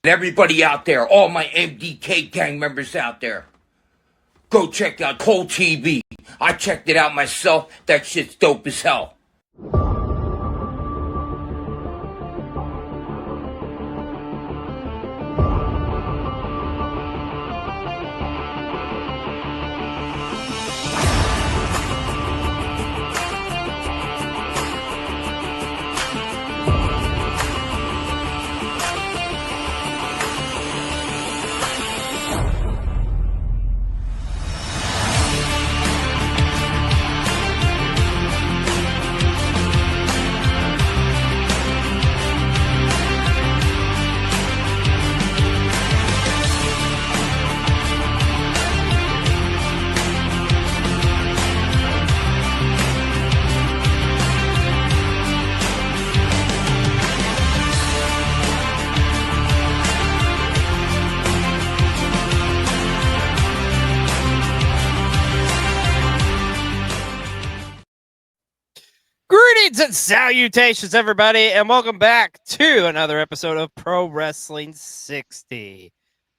Everybody out there, all my MDK gang members out there, go check out Cole TV. I checked it out myself. That shit's dope as hell. Greetings and salutations, everybody, and welcome back to another episode of Pro Wrestling 60.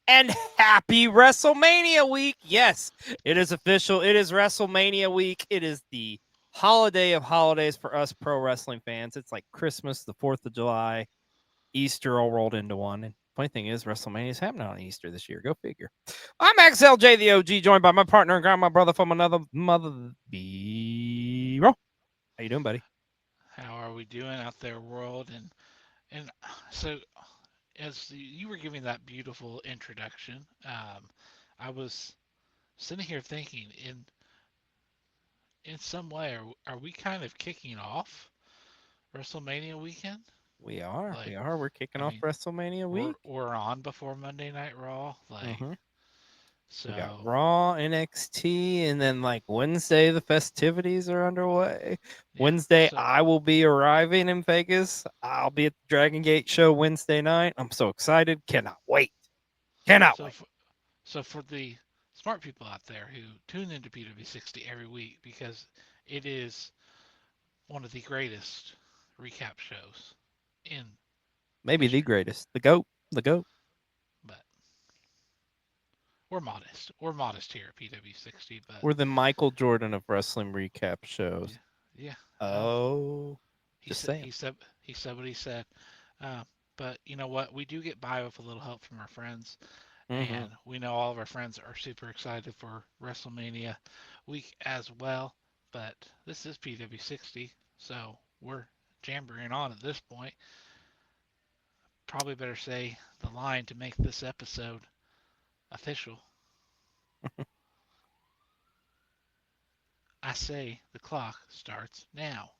And happy WrestleMania week. Yes, it is official. It is WrestleMania week. It is the holiday of holidays for us pro wrestling fans. It's like Christmas, the 4th of July, Easter all rolled into one. And funny thing is, WrestleMania is happening on Easter this year. Go figure. I'm Xlj the Og, joined by my partner and grandma brother from another mother. B-roll. How you doing, buddy? How are we doing out there, world? And so, as you were giving that beautiful introduction, I was sitting here thinking, in some way, are we kind of kicking off WrestleMania weekend? We are. Like, We're kicking off WrestleMania week. We're on before Monday Night Raw. We got Raw, NXT, and then like Wednesday, the festivities are underway. Yeah, Wednesday, I will be arriving in Vegas. I'll be at the Dragon Gate show Wednesday night. I'm so excited. Cannot wait. Cannot wait. So for the smart people out there who tune into PW60 every week, because it is one of the greatest recap shows in maybe history. The greatest. The GOAT. But we're modest. We're modest here at PW60, but we're the Michael Jordan of wrestling recap shows. Yeah. Oh. He said what he said. But you know what? We do get by with a little help from our friends. And we know all of our friends are super excited for WrestleMania week as well. But this is PW60, so we're jammering on at this point. Probably better say the line to make this episode official. I say the clock starts now.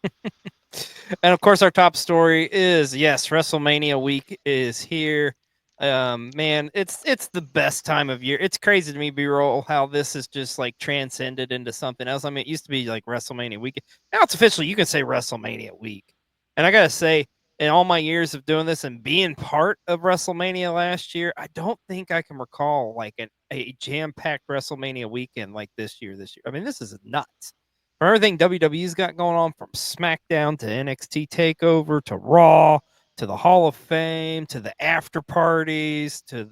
And of course, our top story is, yes, WrestleMania week is here. Man, it's the best time of year. It's crazy to me, B-roll, how this is just like transcended into something else. I mean, it used to be like WrestleMania week. Now it's officially, you can say WrestleMania week. And I gotta say, in all my years of doing this and being part of WrestleMania last year, I don't think I can recall like a jam-packed WrestleMania weekend like this year. I mean, this is nuts. For everything WWE's got going on, from SmackDown to NXT TakeOver to Raw to the Hall of Fame to the after parties to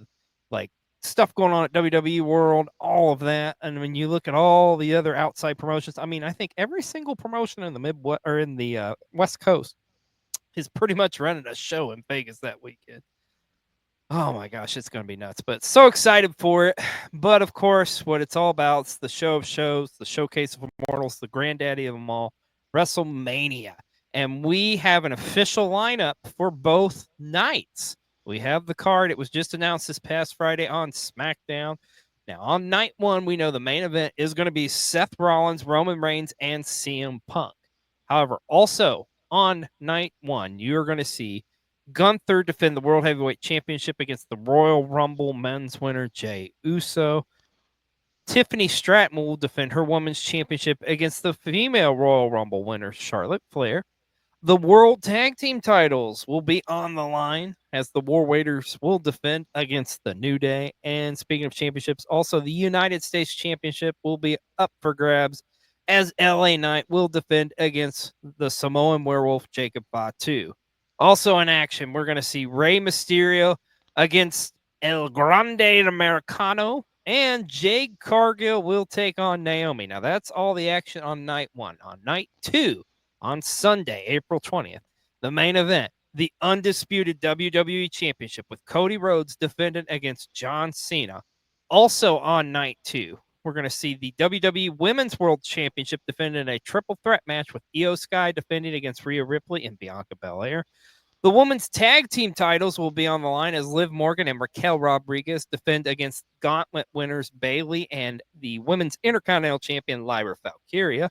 like stuff going on at WWE World, all of that. And when you look at all the other outside promotions, I mean, I think every single promotion in the Midwest or in the West Coast is pretty much running a show in Vegas that weekend. Oh my gosh, it's going to be nuts, but so excited for it. But of course, what it's all about is the show of shows, the showcase of immortals, the granddaddy of them all, WrestleMania. And we have an official lineup for both nights. We have the card. It was just announced this past Friday on SmackDown. Now, on night one, we know the main event is going to be Seth Rollins, Roman Reigns, and CM Punk. However, also on night one, you're going to see Gunther defend the World Heavyweight Championship against the Royal Rumble men's winner, Jey Uso. Tiffany Stratton will defend her Women's Championship against the female Royal Rumble winner, Charlotte Flair. The World Tag Team titles will be on the line as the War Raiders will defend against the New Day. And speaking of championships, also the United States Championship will be up for grabs as LA Knight will defend against the Samoan Werewolf, Jacob Fatu. Also in action, we're going to see Rey Mysterio against El Grande Americano, and Jade Cargill will take on Naomi. Now, that's all the action on night 1. On night 2, on Sunday, April 20th, the main event, the undisputed WWE Championship with Cody Rhodes defending against John Cena. Also on night 2, we're going to see the WWE Women's World Championship defending a triple threat match with Io Sky defending against Rhea Ripley and Bianca Belair. The women's tag team titles will be on the line as Liv Morgan and Raquel Rodriguez defend against Gauntlet winners Bayley and the women's Intercontinental Champion Lyra Valkyria.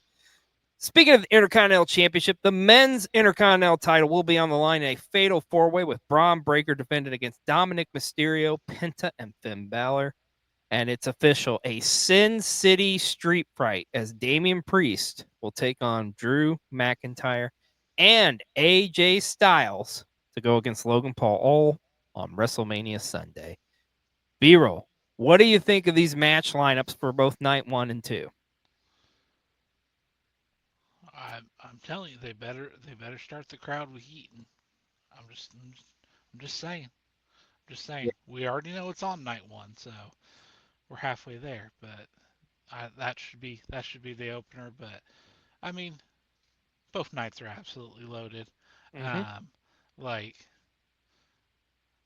Speaking of the Intercontinental Championship, the men's Intercontinental title will be on the line in a fatal four-way with Braun Breaker defending against Dominic Mysterio, Penta, and Finn Balor. And it's official, a Sin City street fight as Damian Priest will take on Drew McIntyre and AJ Styles to go against Logan Paul, all on WrestleMania Sunday. B-roll, what do you think of these match lineups for both night 1 and 2? I'm telling you, they better start the crowd with heating. I'm just saying. Just saying. We already know it's on night 1, so we're halfway there. But that should be the opener. But I mean, both nights are absolutely loaded. Like,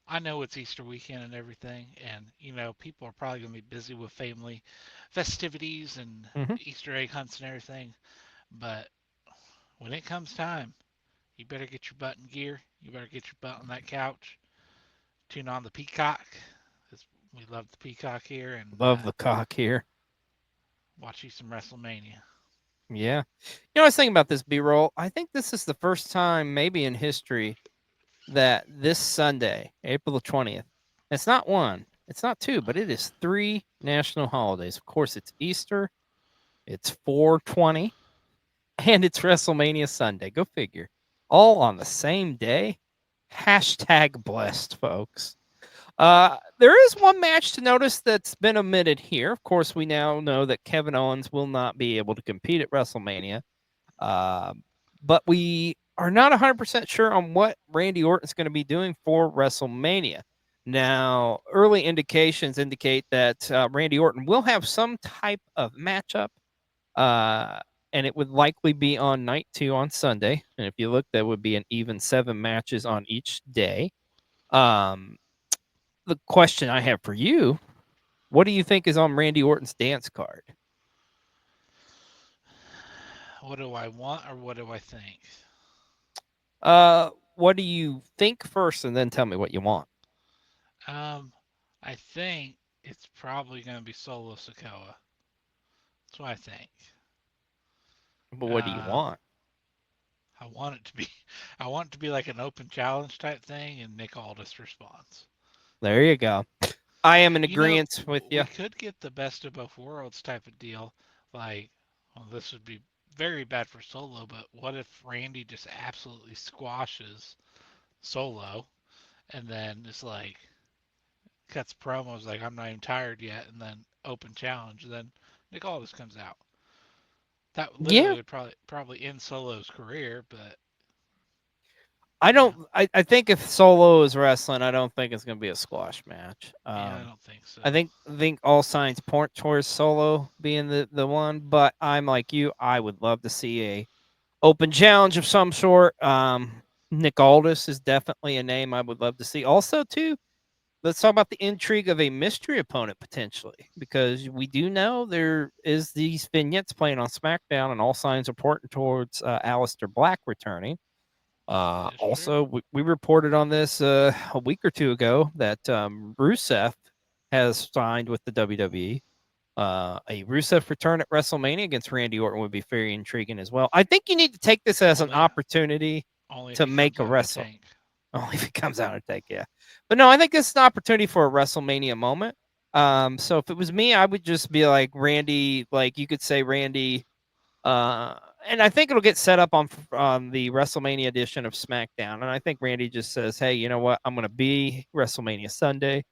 I know it's Easter weekend and everything, and people are probably gonna be busy with family festivities and Easter egg hunts and everything. But when it comes time, you better get your butt in gear. You better get your butt on that couch. Tune on the Peacock, because we love the Peacock here, and Love the cock here. watch you some WrestleMania. Yeah. I was thinking about this, B-roll. I think this is the first time maybe in history that this Sunday, April the 20th, it's not 1, it's not 2, but it is 3 national holidays. Of course, it's Easter, it's 4/20, and it's WrestleMania Sunday. Go figure. All on the same day. Hashtag blessed, folks. There is one match to notice that's been omitted here. Of course, we now know that Kevin Owens will not be able to compete at WrestleMania. But we are not 100% sure on what Randy Orton's going to be doing for WrestleMania. Now, early indications indicate that Randy Orton will have some type of matchup, and it would likely be on night 2 on Sunday. And if you look, that would be an even 7 matches on each day. The question I have for you, what do you think is on Randy Orton's dance card? What do I want, or what do I think? What do you think first, and then tell me what you want? I think it's probably going to be Solo Sikoa. That's what I think. But what do you want? I want it to be, I want it to be like an open challenge type thing, and Nick Aldis responds. There you go. I am in agreement with you. We could get the best of both worlds type of deal. Like, well, this would be very bad for Solo, but what if Randy just absolutely squashes Solo, and then it's like cuts promos like I'm not even tired yet, and then open challenge, and then Nick Aldis comes out. That literally would probably end Solo's career, but I don't. I think if Solo is wrestling, I don't think it's going to be a squash match. I don't think so. I think all signs point towards Solo being the one, but I'm like you. I would love to see a open challenge of some sort. Nick Aldis is definitely a name I would love to see. Also, too, let's talk about the intrigue of a mystery opponent potentially, because we do know there is these vignettes playing on SmackDown, and all signs are pointing towards Aleister Black returning. Also, we reported on this a week or two ago that Rusev has signed with the WWE. A Rusev return at WrestleMania against Randy Orton would be very intriguing as well. I think you need to take this as an opportunity to make a wrestle. Only if it comes out of tank, yeah. But no, I think this is an opportunity for a WrestleMania moment. So if it was me, I would just be like Randy, like you could say Randy, and I think it'll get set up on the WrestleMania edition of SmackDown. And I think Randy just says, "Hey, you know what? I'm going to be WrestleMania Sunday.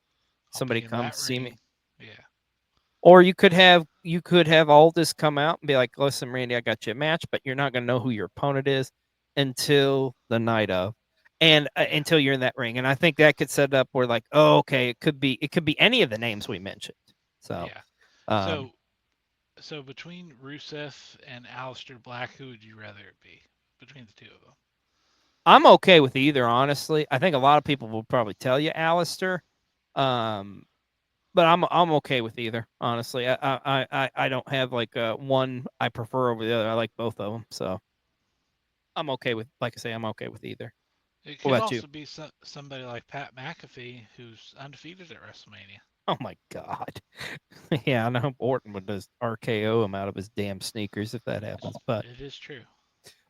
Somebody come see me." Yeah. Or you could have Aldis come out and be like, "Listen, Randy, I got you a match, but you're not going to know who your opponent is until the night of." and Yeah. until you're in that ring, and I think that could set up where like, oh, okay, it could be any of the names we mentioned. So, Yeah. um, So so between Rusev and Aleister Black, who would you rather it be between the two of them? I'm okay with either. Honestly, I think a lot of people will probably tell you Alistair, um, but I'm okay with either. Honestly, I don't have like one I prefer over the other. I like both of them, so I'm okay with. Like I say, I'm okay with either. It What could about you? also be somebody like Pat McAfee, who's undefeated at WrestleMania. Oh my god. Yeah, I know Orton would just RKO him out of his damn sneakers if that happens. It is true.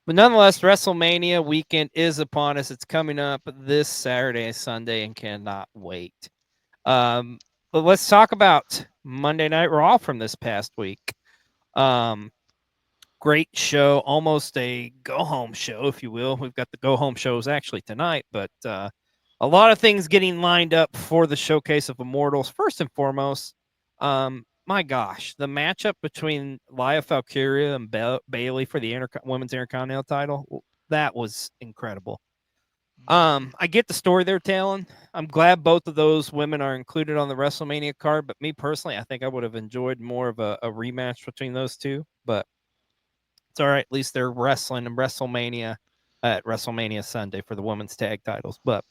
But nonetheless, WrestleMania weekend is upon us. It's coming up this Saturday and Sunday, and cannot wait. But let's talk about Monday Night Raw from this past week. Um, Great show, almost a go home show, if you will. We've got the go home shows actually tonight, but a lot of things getting lined up for the Showcase of Immortals. First and foremost, my gosh, the matchup between Lia Valkyria and Bailey for the women's Intercontinental title, that was incredible. I get the story they're telling. I'm glad both of those women are included on the WrestleMania card, but me personally, I think I would have enjoyed more of a rematch between those two. But it's all right. At least they're wrestling in WrestleMania at WrestleMania Sunday for the women's tag titles. But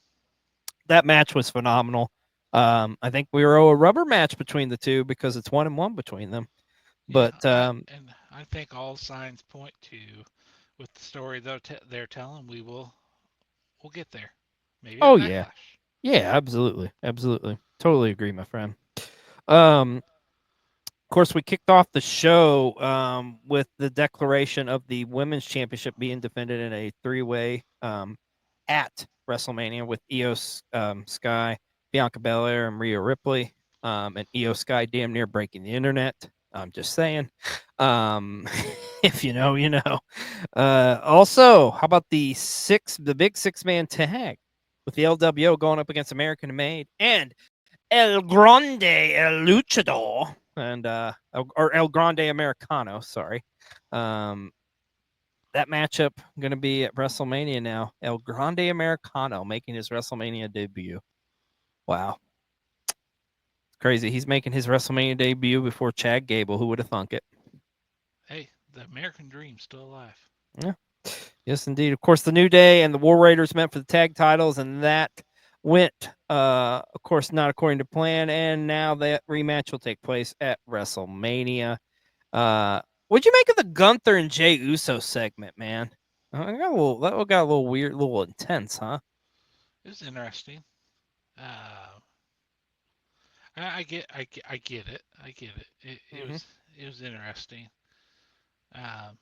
that match was phenomenal. I think we were a rubber match between the two because it's 1-1 between them. Yeah, But I think all signs point to, with the story they're telling, we'll get there. Maybe at oh yeah, Backlash. yeah, absolutely, absolutely, totally agree, my friend. Um, Of course, we kicked off the show with the declaration of the women's championship being defended in a three-way at WrestleMania with Io Sky, Bianca Belair, and Rhea Ripley. And Io Sky damn near breaking the internet. I'm just saying. Um, if you know, you know. Also, how about the big six-man tag with the LWO going up against American Made and El Grande El Luchador and or El Grande Americano, sorry. Um that matchup going to be at WrestleMania now. El Grande Americano making his WrestleMania debut. Wow. It's crazy. He's making his WrestleMania debut before Chad Gable. Who would have thunk it? Hey, the American Dream's still alive. Yeah. Yes, indeed. Of course, the New Day and the War Raiders met for the tag titles, and that went, of course, not according to plan. And now that rematch will take place at WrestleMania. What'd you make of the Gunther and Jey Uso segment, man? That got a little weird, a little intense, huh? It was interesting. Uh, I get it. I get it. Mm-hmm. It was interesting. Um,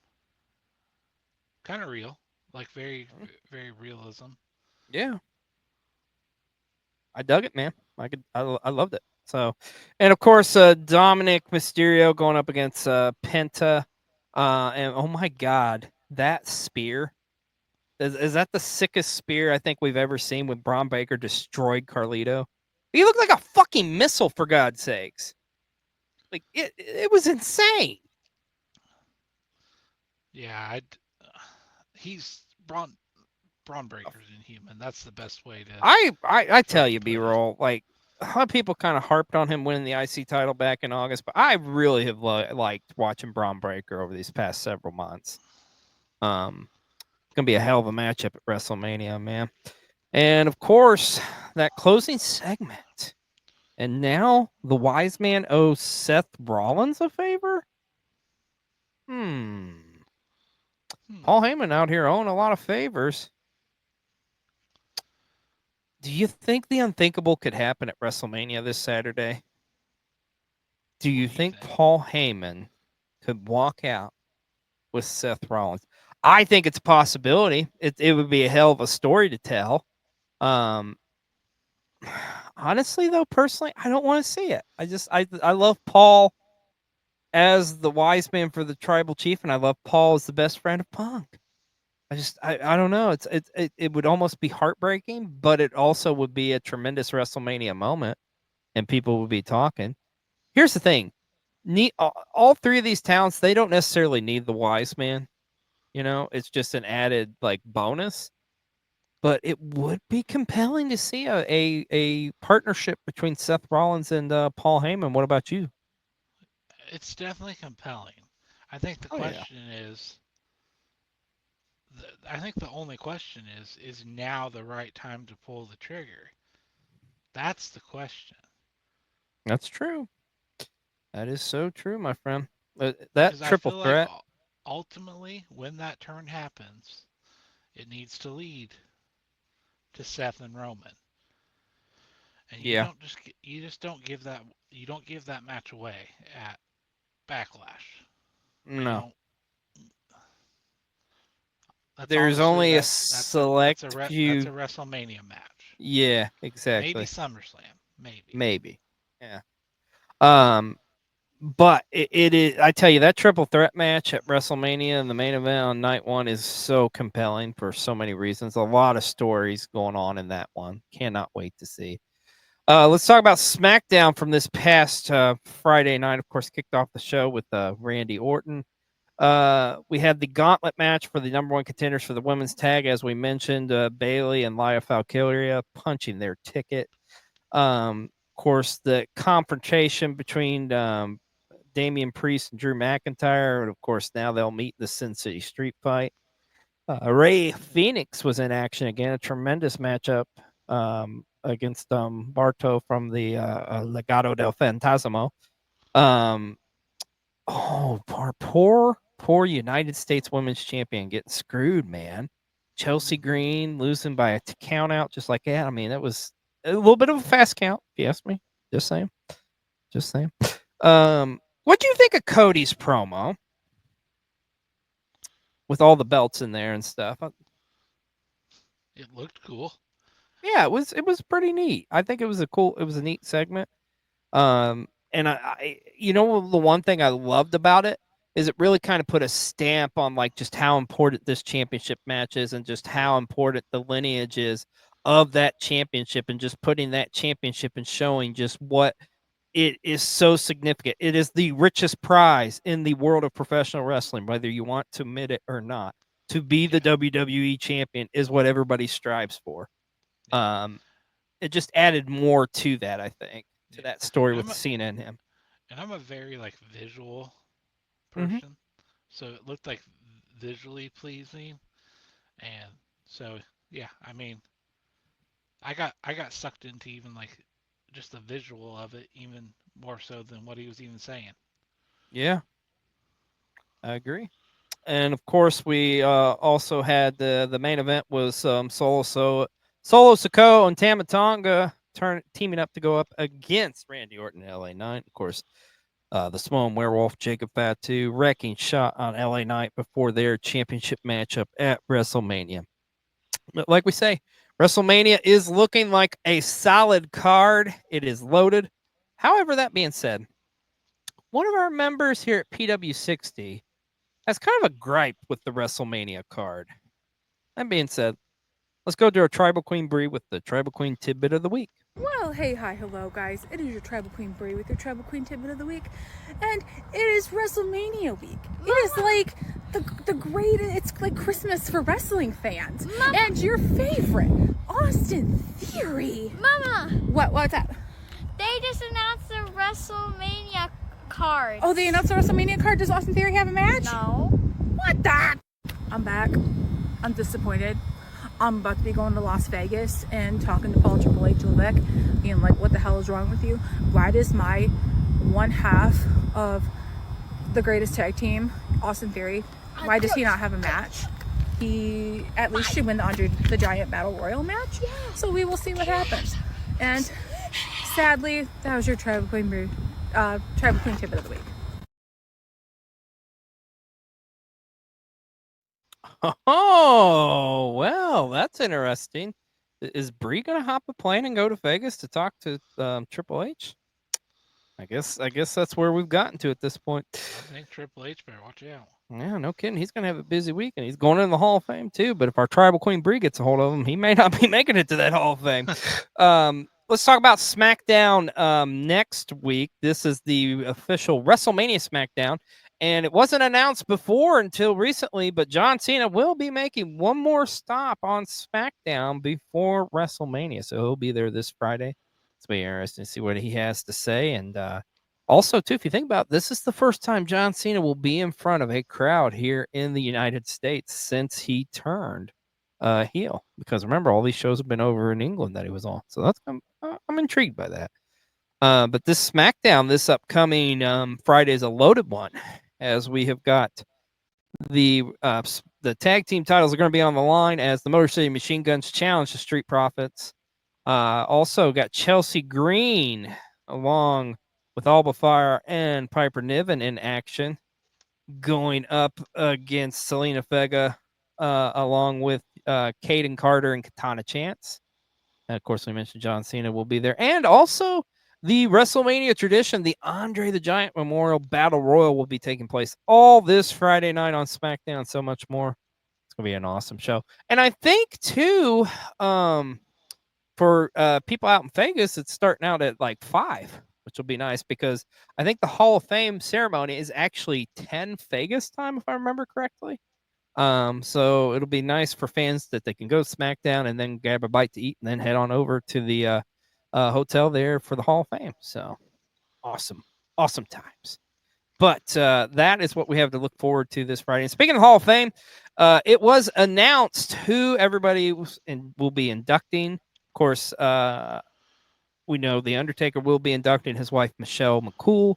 kind of real, like very realism. Yeah, I dug it, man. I loved it. So, and of course, Dominic Mysterio going up against Penta, and oh my God, that spear is that the sickest spear I think we've ever seen when Braun Baker destroyed Carlito? He looked like a fucking missile, for God's sakes. Like it was insane. Yeah, he's Braun Breaker's inhuman. That's the best way to I tell you, put it. B-roll, like a lot of people kind of harped on him winning the IC title back in August, but I really have liked watching Braun Breaker over these past several months. It's gonna be a hell of a matchup at WrestleMania, man. And of course, that closing segment. And now the wise man owes Seth Rollins a favor. Hmm. Paul Hmm. Heyman out here owing a lot of favors. Do you think the unthinkable could happen at WrestleMania this Saturday? Do What you do you think think? Paul Heyman could walk out with Seth Rollins? I think it's a possibility. It would be a hell of a story to tell. Um, honestly, though, personally, I don't want to see it. I love Paul as the wise man for the tribal chief, and I love Paul as the best friend of Punk. I don't know. It would almost be heartbreaking, but it also would be a tremendous WrestleMania moment, and people would be talking. Here's the thing: all three of these towns, they don't necessarily need the wise man. You know, it's just an added like bonus. but it would be compelling to see a partnership between Seth Rollins and Paul Heyman. What about you? It's definitely compelling. I think the Oh yeah. question is, I think the only question is now the right time to pull the trigger? That's the question. That's true. That is so true, my friend. That Because I triple feel like threat. ultimately, when that turn happens, it needs to lead to Seth and Roman. And Yeah. you just don't give that match away at Backlash. You No. don't. That's There's honestly only a that's select that's few. a WrestleMania match. Yeah, Maybe exactly. SummerSlam. Maybe. Maybe. Yeah. Um, but it is. I tell you, that triple threat match at WrestleMania and the main event on night one is so compelling for so many reasons. A lot of stories going on in that one. Cannot wait to see. Let's talk about SmackDown from this past Friday night. Of course, kicked off the show with Randy Orton. We had the gauntlet match for the number one contenders for the women's tag, as we mentioned, Bailey and Lia Valkyria punching their ticket. Of course, the confrontation between Damian Priest and Drew McIntyre, and of course, now they'll meet in the Sin City Street Fight. Ray Phoenix was in action again, a tremendous matchup against Barto from the Legado del Fantasma. Oh, poor United States Women's Champion getting screwed, man. Chelsea Green losing by a count out just like that. I mean, that was a little bit of a fast count, if you ask me. Just saying. Just saying. What do you think of Cody's promo with all the belts in there and stuff? It looked cool. Yeah, it was pretty neat. I think it was a neat segment. And the one thing I loved about it is it really kind of put a stamp on like just how important this championship match is and just how important the lineage is of that championship and just putting that championship and showing just what it is so significant. It is the richest prize in the world of professional wrestling, whether you want to admit it or not. To be the Yeah. WWE champion is what everybody strives for. Yeah. It just added more to that, I think, to Yeah. that story And with Cena and him. I'm a very like visual Mhm. person, so it looked like visually pleasing, and so yeah. I mean, I got sucked into even like just the visual of it, even more so than what he was even saying. Yeah, I agree. And of course, we also had the main event was Solo Sikoa and Tama Tonga teaming up to go up against Randy Orton and LA Knight. Of course, the Samoan Werewolf Jacob Fatu wrecking shot on LA Knight before their championship matchup at WrestleMania. But like we say, WrestleMania is looking like a solid card. It is loaded. However, that being said, one of our members here at PW60 has kind of a gripe with the WrestleMania card. That being said, let's go to our Tribal Queen Brie with the Tribal Queen Tidbit of the Week. Well, hey, hi, hello, guys. It is your Tribal Queen Brie with your Tribal Queen Tidbit of the Week, and it is WrestleMania week. It is like the great. It's like Christmas for wrestling fans. Mama. And your favorite, Austin Theory. Mama, What's that? they just announced the WrestleMania card. Oh, they announced the WrestleMania card. Does Austin Theory have a match? No. What the? I'm back. I'm disappointed. I'm about to be going to Las Vegas and talking to Paul Triple H Levesque, being like, what the hell is wrong with you? Why does my one half of the greatest tag team, Austin Theory, why does he not have a match? He at least should win the Andre the Giant Battle Royal match. So we will see what happens. And sadly, that was your Tribal Queen Tidbit of the Week. Oh, well, that's interesting. Is Brie gonna hop a plane and go to Vegas to talk to Triple H? I guess that's where we've gotten to at this point. I think Triple H better watch out. Yeah, no kidding. He's gonna have a busy week, and he's going in the Hall of Fame too. But if our Tribal Queen Brie gets a hold of him, he may not be making it to that Hall of Fame. Let's talk about SmackDown next week. This is the official WrestleMania SmackDown, And it wasn't announced before until recently, but John Cena will be making one more stop on SmackDown before WrestleMania. So he'll be there this Friday. It's going to be interesting to see what he has to say. And also, too, if you think about it, this is the first time John Cena will be in front of a crowd here in the United States since he turned heel. Because remember, all these shows have been over in England that he was on. So that's I'm intrigued by that. But this SmackDown, this upcoming Friday, is a loaded one, as we have got the tag team titles are going to be on the line as the Motor City Machine Guns challenge the Street Profits. Also got Chelsea Green along with Alba Fire and Piper Niven in action, going up against Selena Vega, along with Kaden Carter and Katana Chance. And of course, we mentioned John Cena will be there, and also the WrestleMania tradition, the Andre the Giant Memorial Battle Royal, will be taking place all this Friday night on SmackDown. So much more. It's gonna be an awesome show, and I think too, for people out in Vegas, it's starting out at like 5, which will be nice because I think the Hall of Fame ceremony is actually 10 Vegas time, if I remember correctly. So it'll be nice for fans that they can go to SmackDown and then grab a bite to eat and then head on over to the hotel there for the Hall of Fame. So awesome times. But that is what we have to look forward to this Friday. And speaking of Hall of Fame, it was announced who everybody will be inducting. Of course, we know The Undertaker will be inducting his wife, Michelle McCool.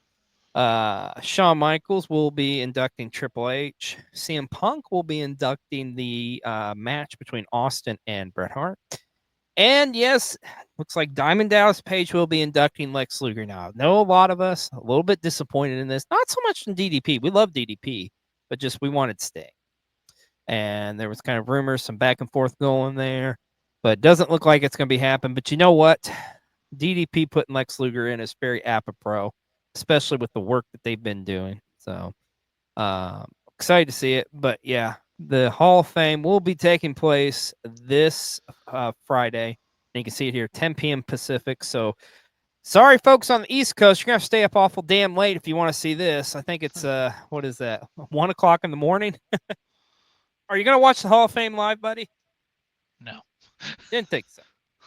Shawn Michaels will be inducting Triple H. CM Punk will be inducting the match between Austin and Bret Hart. And yes, looks like Diamond Dallas Page will be inducting Lex Luger. Now, I know a lot of us a little bit disappointed in this. Not so much in DDP. We love DDP, but just we wanted Sting. And there was kind of rumors, some back and forth going there. But it doesn't look like it's going to be happening. But you know what? DDP putting Lex Luger in is very apropos, especially with the work that they've been doing. So excited to see it. But yeah, the Hall of Fame will be taking place this Friday. And you can see it here, 10 p.m. Pacific. So sorry, folks on the East Coast, you're going to have to stay up awful damn late if you want to see this. I think it's, what is that, 1 o'clock in the morning? Are you going to watch the Hall of Fame live, buddy? No. Didn't think so.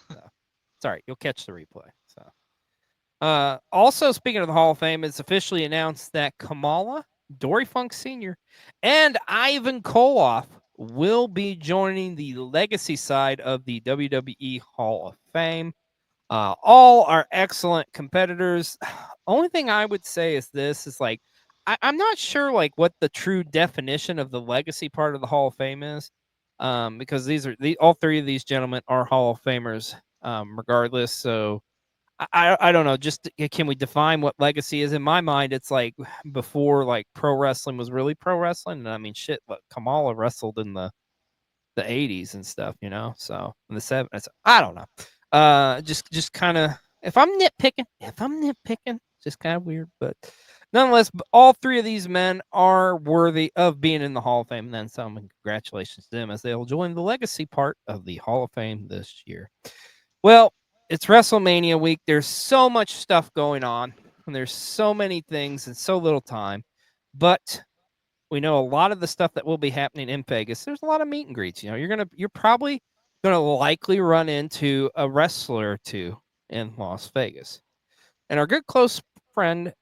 It's all right. You'll catch the replay. So, also speaking of the Hall of Fame, it's officially announced that Kamala, Dory Funk Sr., and Ivan Koloff will be joining the legacy side of the WWE Hall of Fame. All are excellent competitors. Only thing I would say is this is like, I'm not sure like what the true definition of the legacy part of the Hall of Fame is. Because all 3 of these gentlemen are Hall of Famers, regardless. So I don't know. Just can we define what legacy is? In my mind, it's like before like pro wrestling was really pro wrestling. And I mean, shit, look, Kamala wrestled in the 80s and stuff, you know. So in the 70s, I don't know. Just kind of if I'm nitpicking, just kind of weird, but. Nonetheless, all 3 of these men are worthy of being in the Hall of Fame. And then some, and congratulations to them as they'll join the legacy part of the Hall of Fame this year. Well, it's WrestleMania week. There's so much stuff going on, and there's so many things and so little time. But we know a lot of the stuff that will be happening in Vegas. There's a lot of meet and greets. You know, you're probably gonna likely run into a wrestler or 2 in Las Vegas. And our good close friend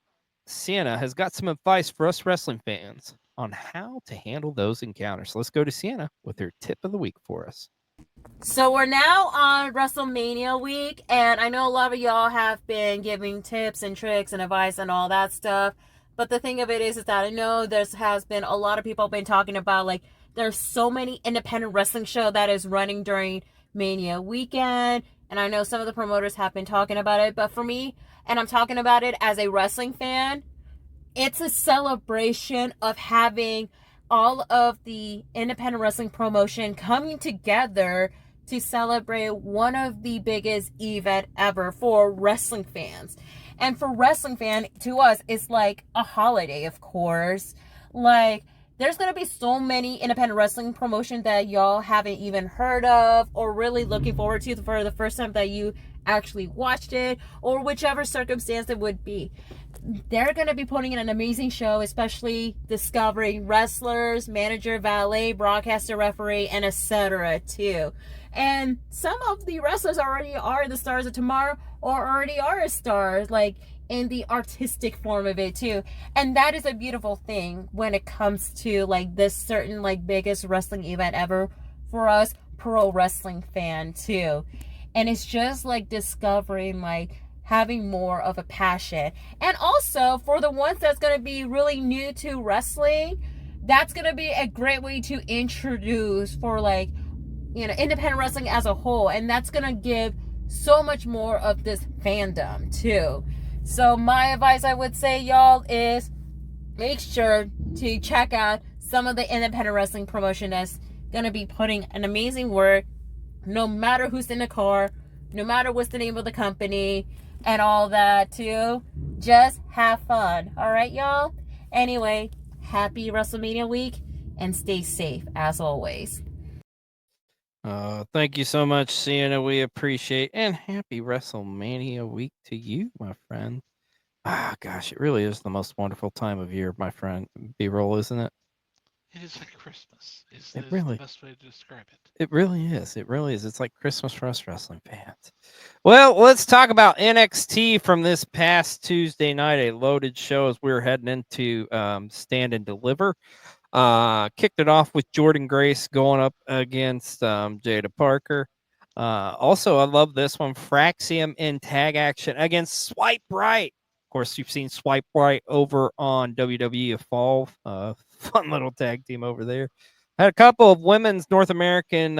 Sienna has got some advice for us wrestling fans on how to handle those encounters. So let's go to Sienna with her tip of the week for us. So we're now on WrestleMania week, and I know a lot of y'all have been giving tips and tricks and advice and all that stuff. But the thing of it is that I know has been a lot of people been talking about, like, there's so many independent wrestling show that is running during Mania weekend. And I know some of the promoters have been talking about it. But for me, and I'm talking about it as a wrestling fan, it's a celebration of having all of the independent wrestling promotion coming together to celebrate one of the biggest event ever for wrestling fans. And for wrestling fan, to us, it's like a holiday, of course. Like, there's going to be so many independent wrestling promotion that y'all haven't even heard of or really looking forward to for the first time that you actually watched it, or whichever circumstance it would be. They're going to be putting in an amazing show, especially discovering wrestlers, manager, valet, broadcaster, referee, and etc. too. And some of the wrestlers already are the stars of tomorrow, or already are stars, like in the artistic form of it too. And that is a beautiful thing when it comes to like this certain like biggest wrestling event ever for us pro wrestling fan too. And it's just like discovering like having more of a passion. And also for the ones that's going to be really new to wrestling, that's going to be a great way to introduce for like, you know, independent wrestling as a whole. And that's going to give so much more of this fandom too. So my advice, I would say, y'all, is make sure to check out some of the independent wrestling promotion that's going to be putting an amazing work, no matter who's in the car, no matter what's the name of the company, and all that too. Just have fun. All right, y'all? Anyway, happy WrestleMania week and stay safe as always. Thank you so much, Sienna. We appreciate, and happy WrestleMania week to you, my friend. Ah, gosh, it really is the most wonderful time of year, my friend. B-roll, isn't it? It is like Christmas. Is really- the best way to describe it. It really is. It really is. It's like Christmas for us wrestling fans. Well, let's talk about NXT from this past Tuesday night. A loaded show as we're heading into Stand and Deliver. Kicked it off with Jordan Grace going up against Jada Parker. Also, I love this one. Fraxium in tag action against Swipe Right. Of course, you've seen Swipe Right over on WWE Evolve. Fun little tag team over there. Had a couple of women's North American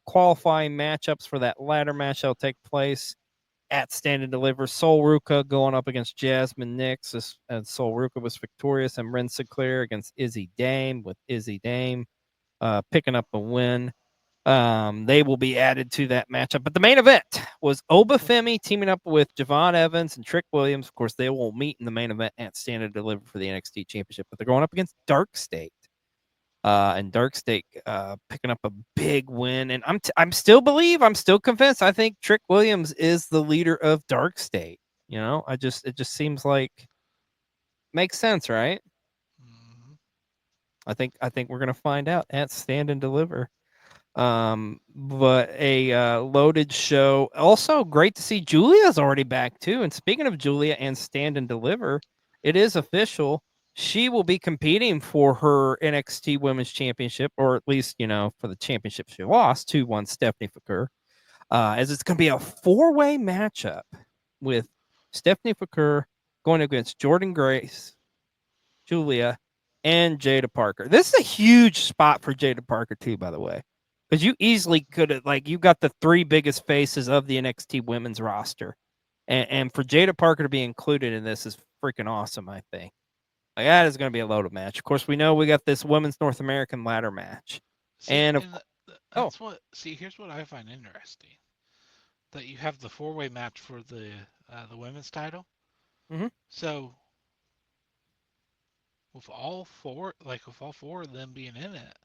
qualifying matchups for that ladder match that'll take place at Stand and Deliver. Sol Ruka going up against Jasmine Nix, and Sol Ruka was victorious, and Ren Sinclair against Izzy Dame, with Izzy Dame picking up a win. They will be added to that matchup. But the main event was Obafemi teaming up with Javon Evans and Trick Williams. Of course, they won't meet in the main event at Stand and Deliver for the NXT Championship, but they're going up against Dark State. And Dark State picking up a big win. And I'm still convinced. I think Trick Williams is the leader of Dark State. You know, it just seems like makes sense, right? Mm-hmm. I think we're gonna find out at Stand and Deliver. But a loaded show. Also great to see Julia's already back too. And speaking of Julia and Stand and Deliver, it is official. She will be competing for her NXT Women's Championship, or at least, you know, for the championship she lost to one Stephanie Fakur. As it's going to be a 4-way matchup with Stephanie Fakur going against Jordan Grace, Julia, and Jada Parker. This is a huge spot for Jada Parker too, by the way, because you easily could have, like, you got the 3 biggest faces of the NXT Women's roster, and for Jada Parker to be included in this is freaking awesome. I think. Like, that is going to be a loaded match. Of course, we know we got this Women's North American ladder match. That's what. See, here's what I find interesting: that you have the 4-way match for the women's title. Mm-hmm. So, with all four of them being in it,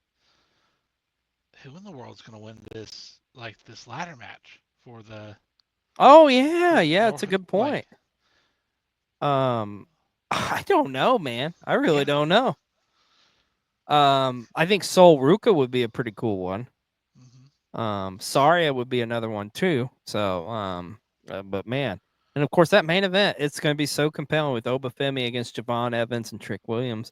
who in the world's going to win this ladder match for the? Oh yeah, it's North, a good point. I don't know, man. I really don't know. I think Sol Ruka would be a pretty cool one. Mm-hmm. Saria would be another one too. So, but man, and of course that main event, it's going to be so compelling with Obafemi against Javon Evans and Trick Williams.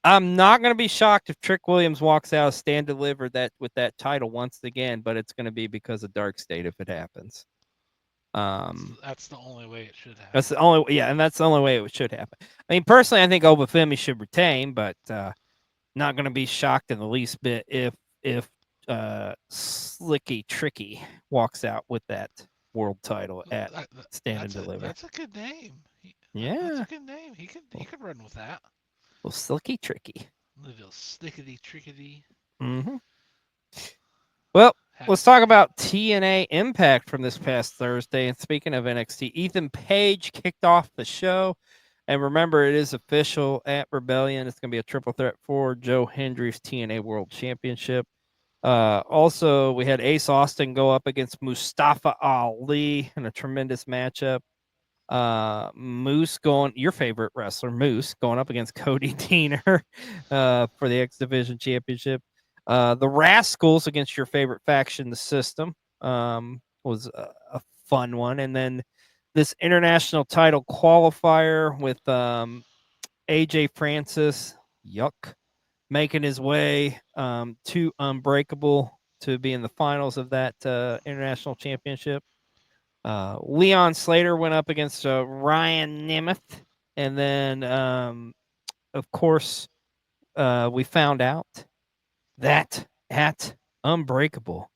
I'm not going to be shocked if Trick Williams walks out Stand Delivered that with that title once again, but it's going to be because of Dark State if it happens. That's the only way it should happen. That's the only way it should happen. I mean, personally, I think Obafemi should retain, but not going to be shocked in the least bit if Slicky Tricky walks out with that world title at Stand and Deliver. That's a good name. That's a good name. He could run with that. Well, Slicky Tricky. Little slickety trickety. Mm-hmm. Well, let's talk about TNA Impact from this past Thursday. And speaking of NXT, Ethan Page kicked off the show. And remember, it is official at Rebellion. It's going to be a triple threat for Joe Hendry's TNA World Championship. Also, we had Ace Austin go up against Mustafa Ali in a tremendous matchup. Moose going, your favorite wrestler, Moose, going up against Cody Deaner for the X Division Championship. The Rascals against your favorite faction, the System, was a fun one. And then this international title qualifier with AJ Francis, making his way to Unbreakable to be in the finals of that international championship. Leon Slater went up against Ryan Nemeth. And then, of course, we found out that at Unbreakable,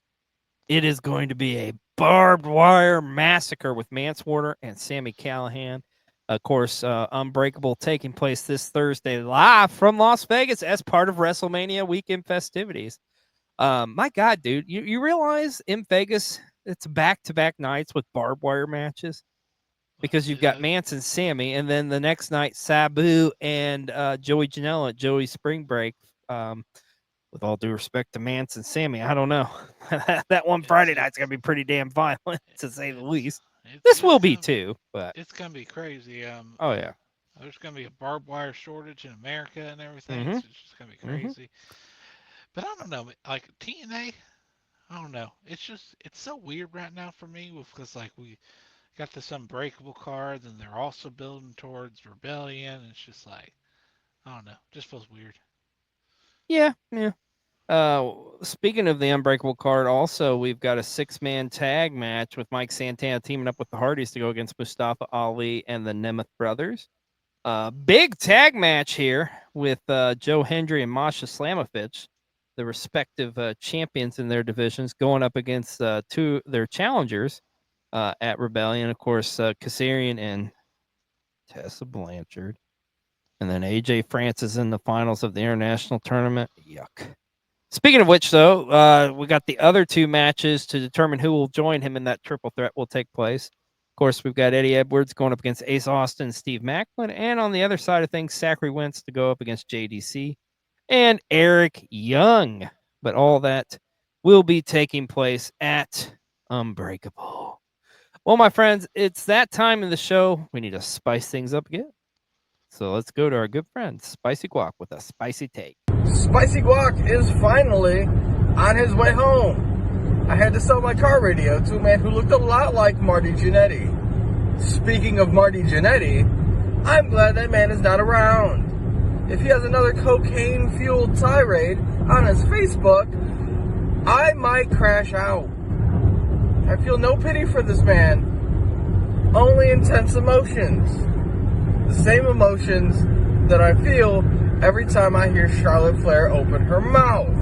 it is going to be a barbed wire massacre with Manswarder and Sammy Callahan. Of course, Unbreakable taking place this Thursday live from Las Vegas as part of WrestleMania weekend festivities. My God, dude, you realize in Vegas it's back-to-back nights with barbed wire matches because you've got Mance and Sammy, and then the next night Sabu and Joey Janela at Joey Spring Break. With all due respect to Mance and Sammy, I don't know. That one Friday night's gonna be pretty damn violent, to say the least. This will be too, but it's gonna be crazy. Oh yeah, there's gonna be a barbed wire shortage in America and everything. So it's just gonna be crazy. But I don't know, like TNA. I don't know. It's so weird right now for me because like we got this Unbreakable card, and they're also building towards Rebellion. It's just like I don't know. Just feels weird. Yeah. Speaking of the Unbreakable card, also we've got a 6-man tag match with Mike Santana teaming up with the Hardys to go against Mustafa Ali and the Nemeth brothers. Big tag match here with Joe Hendry and Masha Slamovich, the respective champions in their divisions, going up against two their challengers at Rebellion. Of course, Kazarian and Tessa Blanchard. And then AJ Francis in the finals of the international tournament. Yuck. Speaking of which, though, we got the other two matches to determine who will join him in that triple threat will take place. Of course, we've got Eddie Edwards going up against Ace Austin and Steve Macklin. And on the other side of things, Zachary Wentz to go up against JDC and Eric Young. But all that will be taking place at Unbreakable. Well, my friends, it's that time in the show. We need to spice things up again. So let's go to our good friend, Spicy Guac, with a spicy take. Spicy Guac is finally on his way home. I had to sell my car radio to a man who looked a lot like Marty Jannetty. Speaking of Marty Jannetty, I'm glad that man is not around. If he has another cocaine-fueled tirade on his Facebook, I might crash out. I feel no pity for this man, only intense emotions. The same emotions that I feel every time I hear Charlotte Flair open her mouth.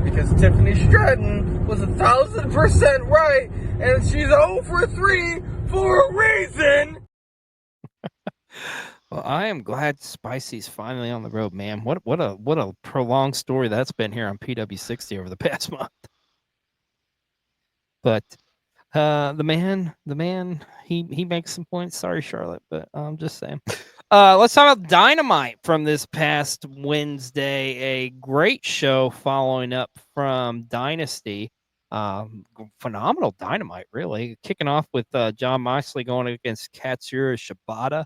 Because Tiffany Stratton was 1,000% right, and she's 0 for 3 for a reason. Well, I am glad Spicy's finally on the road, man. What a prolonged story that's been here on PW60 over the past month. But the man, he makes some points. Sorry, Charlotte, but I'm just saying. Let's talk about Dynamite from this past Wednesday. A great show following up from Dynasty. Phenomenal Dynamite, really. Kicking off with John Moxley going against Katsura Shibata.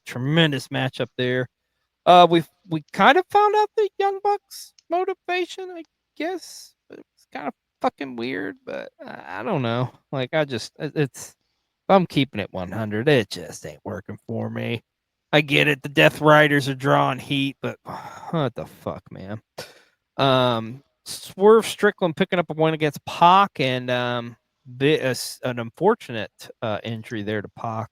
Tremendous matchup there. We kind of found out the Young Bucks motivation, I guess. It's kind of fucking weird, but I don't know. Like, I'm keeping it 100. It just ain't working for me. I get it. The Death Riders are drawing heat, but what the fuck, man? Swerve Strickland picking up a win against Pac, and an unfortunate injury there to Pac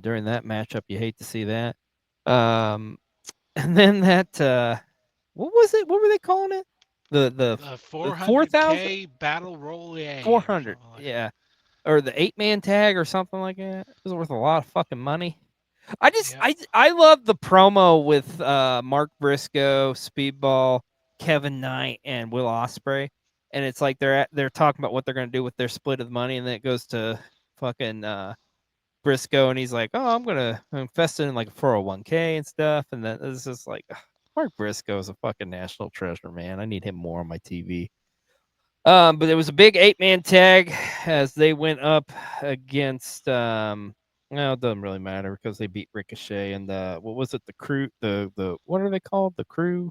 during that matchup. You hate to see that. And then that what was it? What were they calling it? The 400K Battle Royale. 400, yeah. Or the 8-man tag or something like that. It was worth a lot of fucking money. I love the promo with Mark Briscoe, Speedball, Kevin Knight, and Will Ospreay, and it's like they're talking about what they're gonna do with their split of the money, and then it goes to fucking Briscoe, and he's like, "Oh, I'm gonna invest it in like a 401k and stuff," and then it's just like, Mark Briscoe is a fucking national treasure, man. I need him more on my TV. But there was a big 8-man tag as they went up against. Well, it doesn't really matter because they beat Ricochet and what was it? The Crew. The what are they called? The Crew.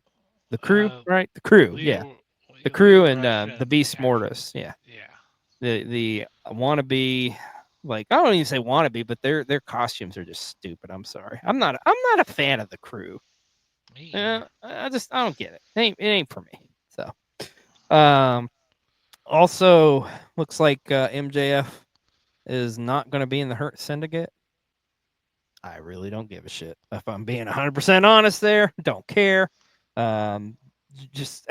The Crew, right? The Crew. Yeah, the Crew and the Beast Mortis. Yeah. Yeah. The wannabe. Like, I don't even say wannabe, but their costumes are just stupid. I'm sorry. I'm not a fan of the Crew. Me Yeah, either. I don't get it. It ain't for me. So, also looks like MJF is not going to be in the Hurt Syndicate. I really don't give a shit. If I'm being 100% honest, there, don't care. Just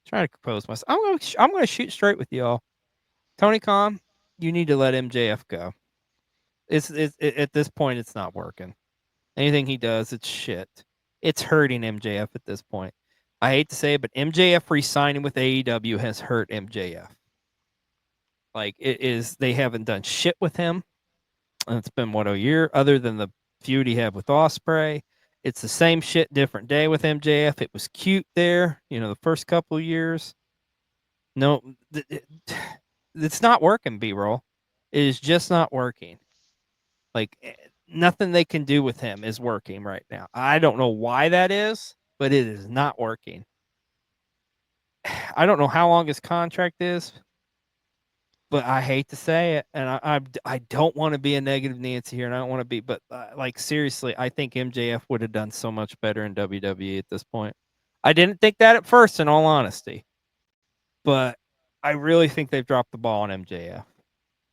trying to compose myself. I'm going to shoot straight with y'all. Tony Khan, you need to let MJF go. It's at this point, it's not working. Anything he does, it's shit. It's hurting MJF at this point. I hate to say it, but MJF re-signing with AEW has hurt MJF. Like, it is, they haven't done shit with him. And it's been, a year, other than the feud he had with Ospreay. It's the same shit, different day with MJF. It was cute there, the first couple of years. No, it's not working, B-roll. It is just not working. Like, nothing they can do with him is working right now. I don't know why that is, but it is not working. I don't know how long his contract is, but I hate to say it, and I don't want to be a negative Nancy here, and I don't want to be, but like, seriously, I think MJF would have done so much better in WWE at this point. I didn't think that at first, in all honesty, but I really think they've dropped the ball on MJF.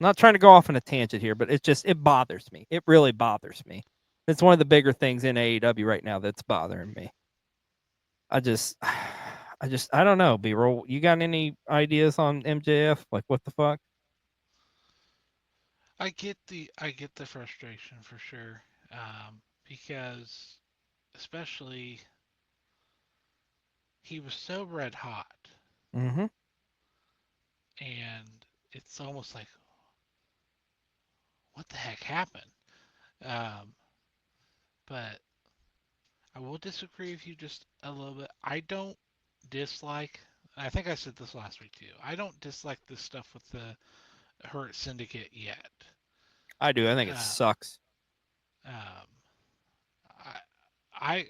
I'm not trying to go off on a tangent here, but it bothers me. It really bothers me. It's one of the bigger things in AEW right now that's bothering me. I don't know, B-roll. You got any ideas on MJF? Like, what the fuck? I get the frustration for sure, because especially he was so red hot, Mm-hmm. and it's almost like, what the heck happened? Um, but I will disagree with you just a little bit. I don't dislike. I think I said this last week too. I don't dislike this stuff with the Hurt Syndicate yet. I do. I think it Uh, sucks. um, I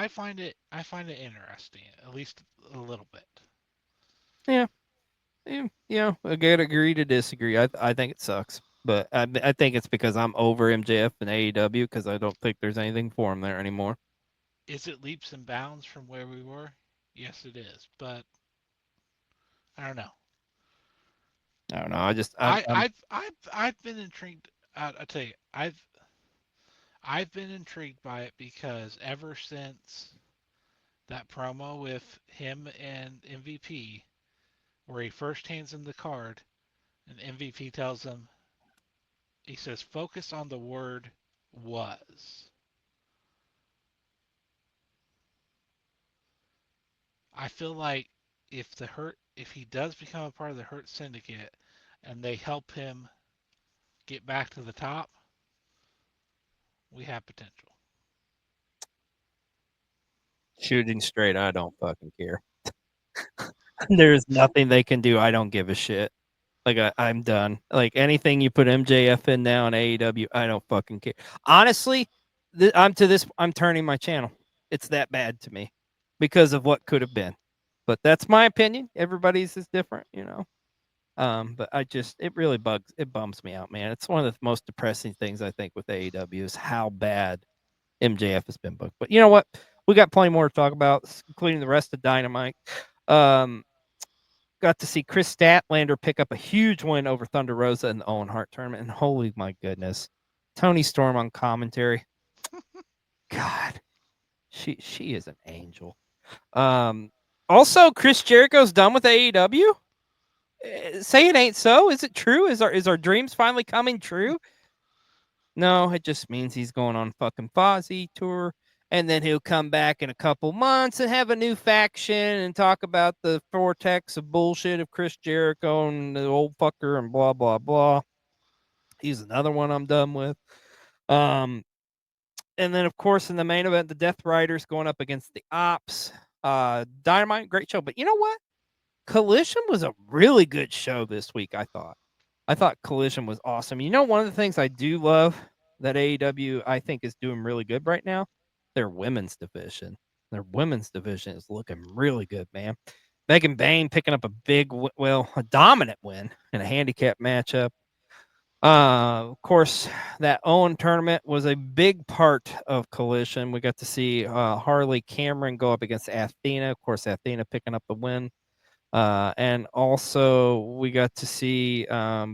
find it interesting, at least a little bit. Yeah. I gotta agree to disagree. I think it sucks, but I think it's because I'm over MJF and AEW because I don't think there's anything for him there anymore. Is it leaps and bounds from where we were? Yes, it is, but I don't know. I don't know. I'm I've been intrigued. I tell you, I've been intrigued by it because ever since that promo with him and MVP, where he first hands him the card, and MVP tells him, he says, focus on the word was. I feel like if he does become a part of the Hurt Syndicate, and they help him get back to the top, we have potential. shooting straight. I don't fucking care. There's nothing they can do. I don't give a shit. Like, I'm done. Like, anything you put MJF in now in AEW, I don't fucking care. Honestly, I'm turning my channel. It's that bad to me because of what could have been. But that's my opinion. Everybody's is different. But it really bums me out, man. It's one of the most depressing things I think with AEW is how bad MJF has been booked. But you know what? We got plenty more to talk about, including the rest of Dynamite. Got to see Chris Statlander pick up a huge win over Thunder Rosa in the Owen Hart tournament, and holy my goodness, Tony Storm on commentary. God, she is an angel. Also, Chris Jericho's done with AEW. Say it ain't so. Is it true? Is our dreams finally coming true? No, it just means he's going on fucking Fozzy tour, and then he'll come back in a couple months and have a new faction and talk about the vortex of bullshit of Chris Jericho and the old fucker and blah blah blah. He's another one I'm done with. And then, of course, in the main event, the Death Riders going up against the Ops. Dynamite, great show. But you know what? Collision was a really good show this week, I thought. I thought Collision was awesome. You know, one of the things I do love that AEW, I think, is doing really good right now? Their women's division. Their women's division is looking really good, man. Megan Bain picking up a dominant win in a handicap matchup. Of course, that Owen tournament was a big part of Collision. We got to see Harley Cameron go up against Athena. Of course, Athena picking up the win. And also, we got to see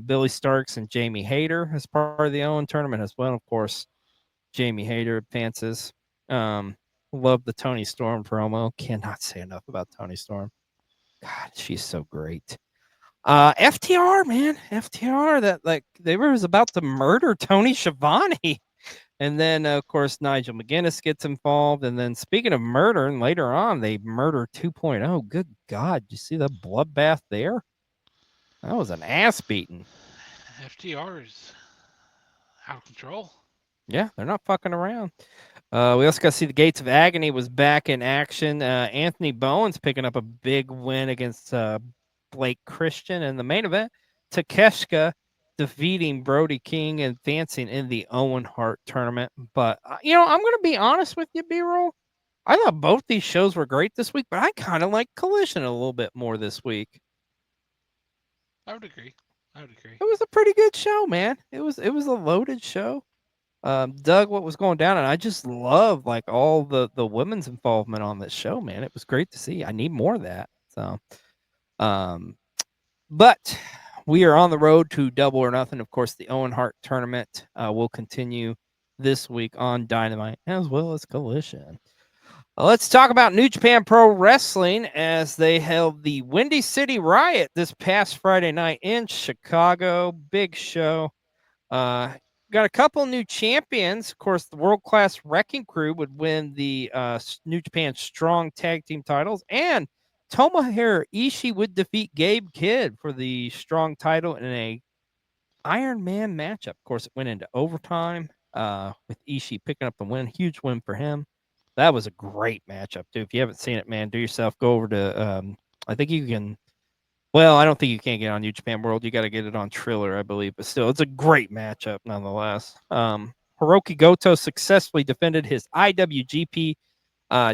Billy Starks and Jamie Hayter as part of the Owen tournament as well. Of course, Jamie Hayter advances. Love the Tony Storm promo. Cannot say enough about Tony Storm. God, she's so great. FTR, man, FTR, that they were about to murder Tony Schiavone. And then, of course, Nigel McGuinness gets involved. And then, speaking of murder, and later on, they murder 2.0. Good God, you see the bloodbath there? That was an ass beating. FTR is out of control. Yeah, they're not fucking around. We also got to see the Gates of Agony was back in action. Anthony Bowen's picking up a big win against Blake Christian in the main event. Takeshita defeating Brody King and advancing in the Owen Hart tournament. But, I'm going to be honest with you, B-Roll. I thought both these shows were great this week, but I kind of like Collision a little bit more this week. I would agree. It was a pretty good show, man. It was a loaded show. Dug what was going down, and I just love all the women's involvement on this show, man. It was great to see. I need more of that. So, but we are on the road to Double or Nothing. Of course, the Owen Hart tournament will continue this week on Dynamite as well as Collision. Let's talk about New Japan Pro Wrestling as they held the Windy City Riot this past Friday night in Chicago. Big show. Got a couple new champions. Of course, the World Class Wrecking Crew would win the New Japan Strong Tag Team titles, and Tomohiro Ishii would defeat Gabe Kidd for the Strong title in a Iron Man matchup. Of course, it went into overtime with Ishii picking up the win. Huge win for him. That was a great matchup, too. If you haven't seen it, man, do yourself. Go over to, I think you can. Well, I don't think you can get it on New Japan World. You got to get it on Triller, I believe. But still, it's a great matchup nonetheless. Hiroki Goto successfully defended his IWGP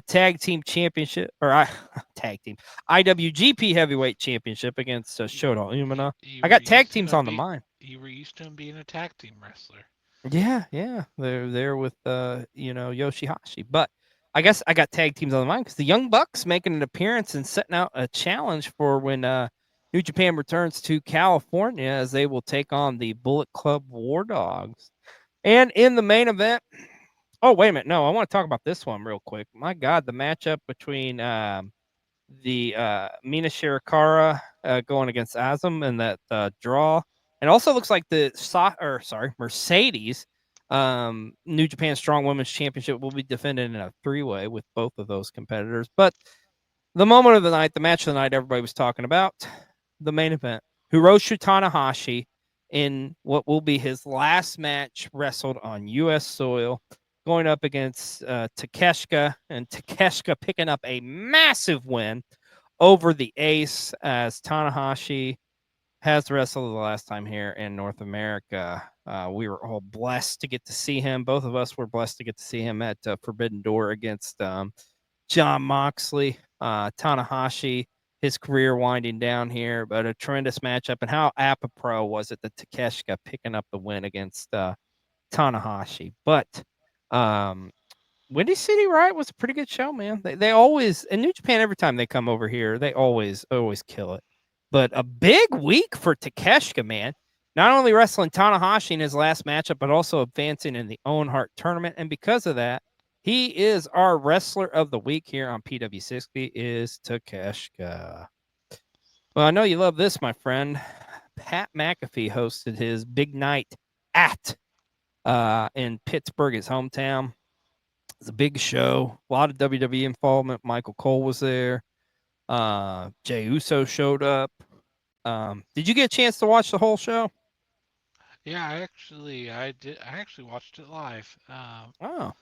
Tag Team Championship, or Tag Team IWGP Heavyweight Championship against Shota Umino. I got tag teams on the mind. You were used to him being a tag team wrestler. Yeah. They're there with Yoshihashi. But I guess I got tag teams on the mind because the Young Bucks making an appearance and setting out a challenge for when New Japan returns to California, as they will take on the Bullet Club War Dogs. And in the main event, oh, wait a minute. No, I want to talk about this one real quick. My God, the matchup between Mina Shirakawa going against Azam and that draw. And also looks like the Mercedes New Japan Strong Women's Championship will be defended in a three-way with both of those competitors. But the moment of the night, the match of the night everybody was talking about, the main event, Hiroshi Tanahashi in what will be his last match wrestled on U.S. soil, going up against Takeshita, and Takeshita picking up a massive win over the Ace, as Tanahashi has wrestled the last time here in North America. We were all blessed to get to see him. Both of us were blessed to get to see him at Forbidden Door against Jon Moxley. Tanahashi, his career winding down here, but a tremendous matchup. And how apropos was it that Takeshita picking up the win against Tanahashi? But Windy City Riot was a pretty good show, man. They always, in New Japan, every time they come over here, they always kill it. But a big week for Takeshita, man. Not only wrestling Tanahashi in his last matchup, but also advancing in the Owen Hart tournament. And because of that, he is our wrestler of the week here on PW60 is Takeshita. Well, I know you love this, my friend. Pat McAfee hosted his big night at in Pittsburgh, his hometown. It's a big show. A lot of WWE involvement. Michael Cole was there. Jey Uso showed up. Did you get a chance to watch the whole show? Yeah, I did. I actually watched it live. Oh.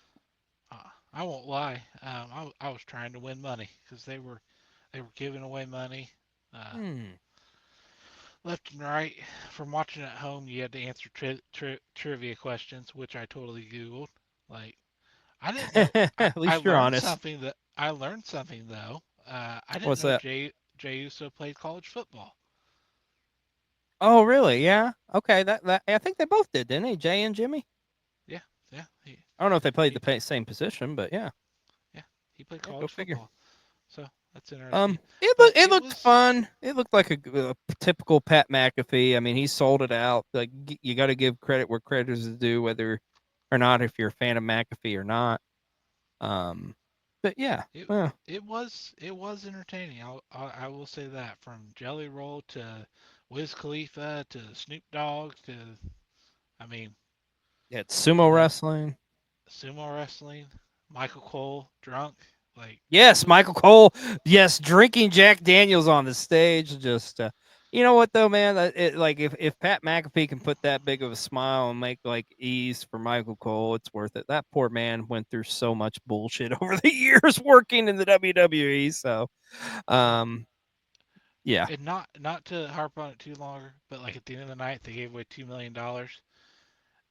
I won't lie. I was trying to win money because they were giving away money left and right. From watching at home, you had to answer trivia questions, which I totally Googled. Like I didn't know. I, At I least you're learned honest. something that I learned something though. I didn't What's know that? Jay Uso played college football. Oh, really? Yeah. Okay. That I think they both did, didn't they? Jay and Jimmy. Yeah, yeah, I don't know if they played he the same position, but yeah. yeah he played Yeah. Go college figure. football. So that's interesting. It But it it looked was fun. It looked like a typical Pat McAfee. I mean, he sold it out. Like you got to give credit where credit is due, whether or not if you're a fan of McAfee or not. Um, but yeah, it well, it was entertaining. I will say that from Jelly Roll to Wiz Khalifa to Snoop Dogg to I mean yeah, it's and sumo then wrestling. sumo wrestling, Michael Cole drunk like it Yes, was Michael Cole. Yes, drinking Jack Daniels on the stage. Just you know what though, man? Like if Pat McAfee can put that big of a smile and make like ease for Michael Cole, it's worth it. That poor man went through so much bullshit over the years working in the WWE. So, and um, yeah, and not to harp on it too longer, but like at the end of the night they gave away $2 million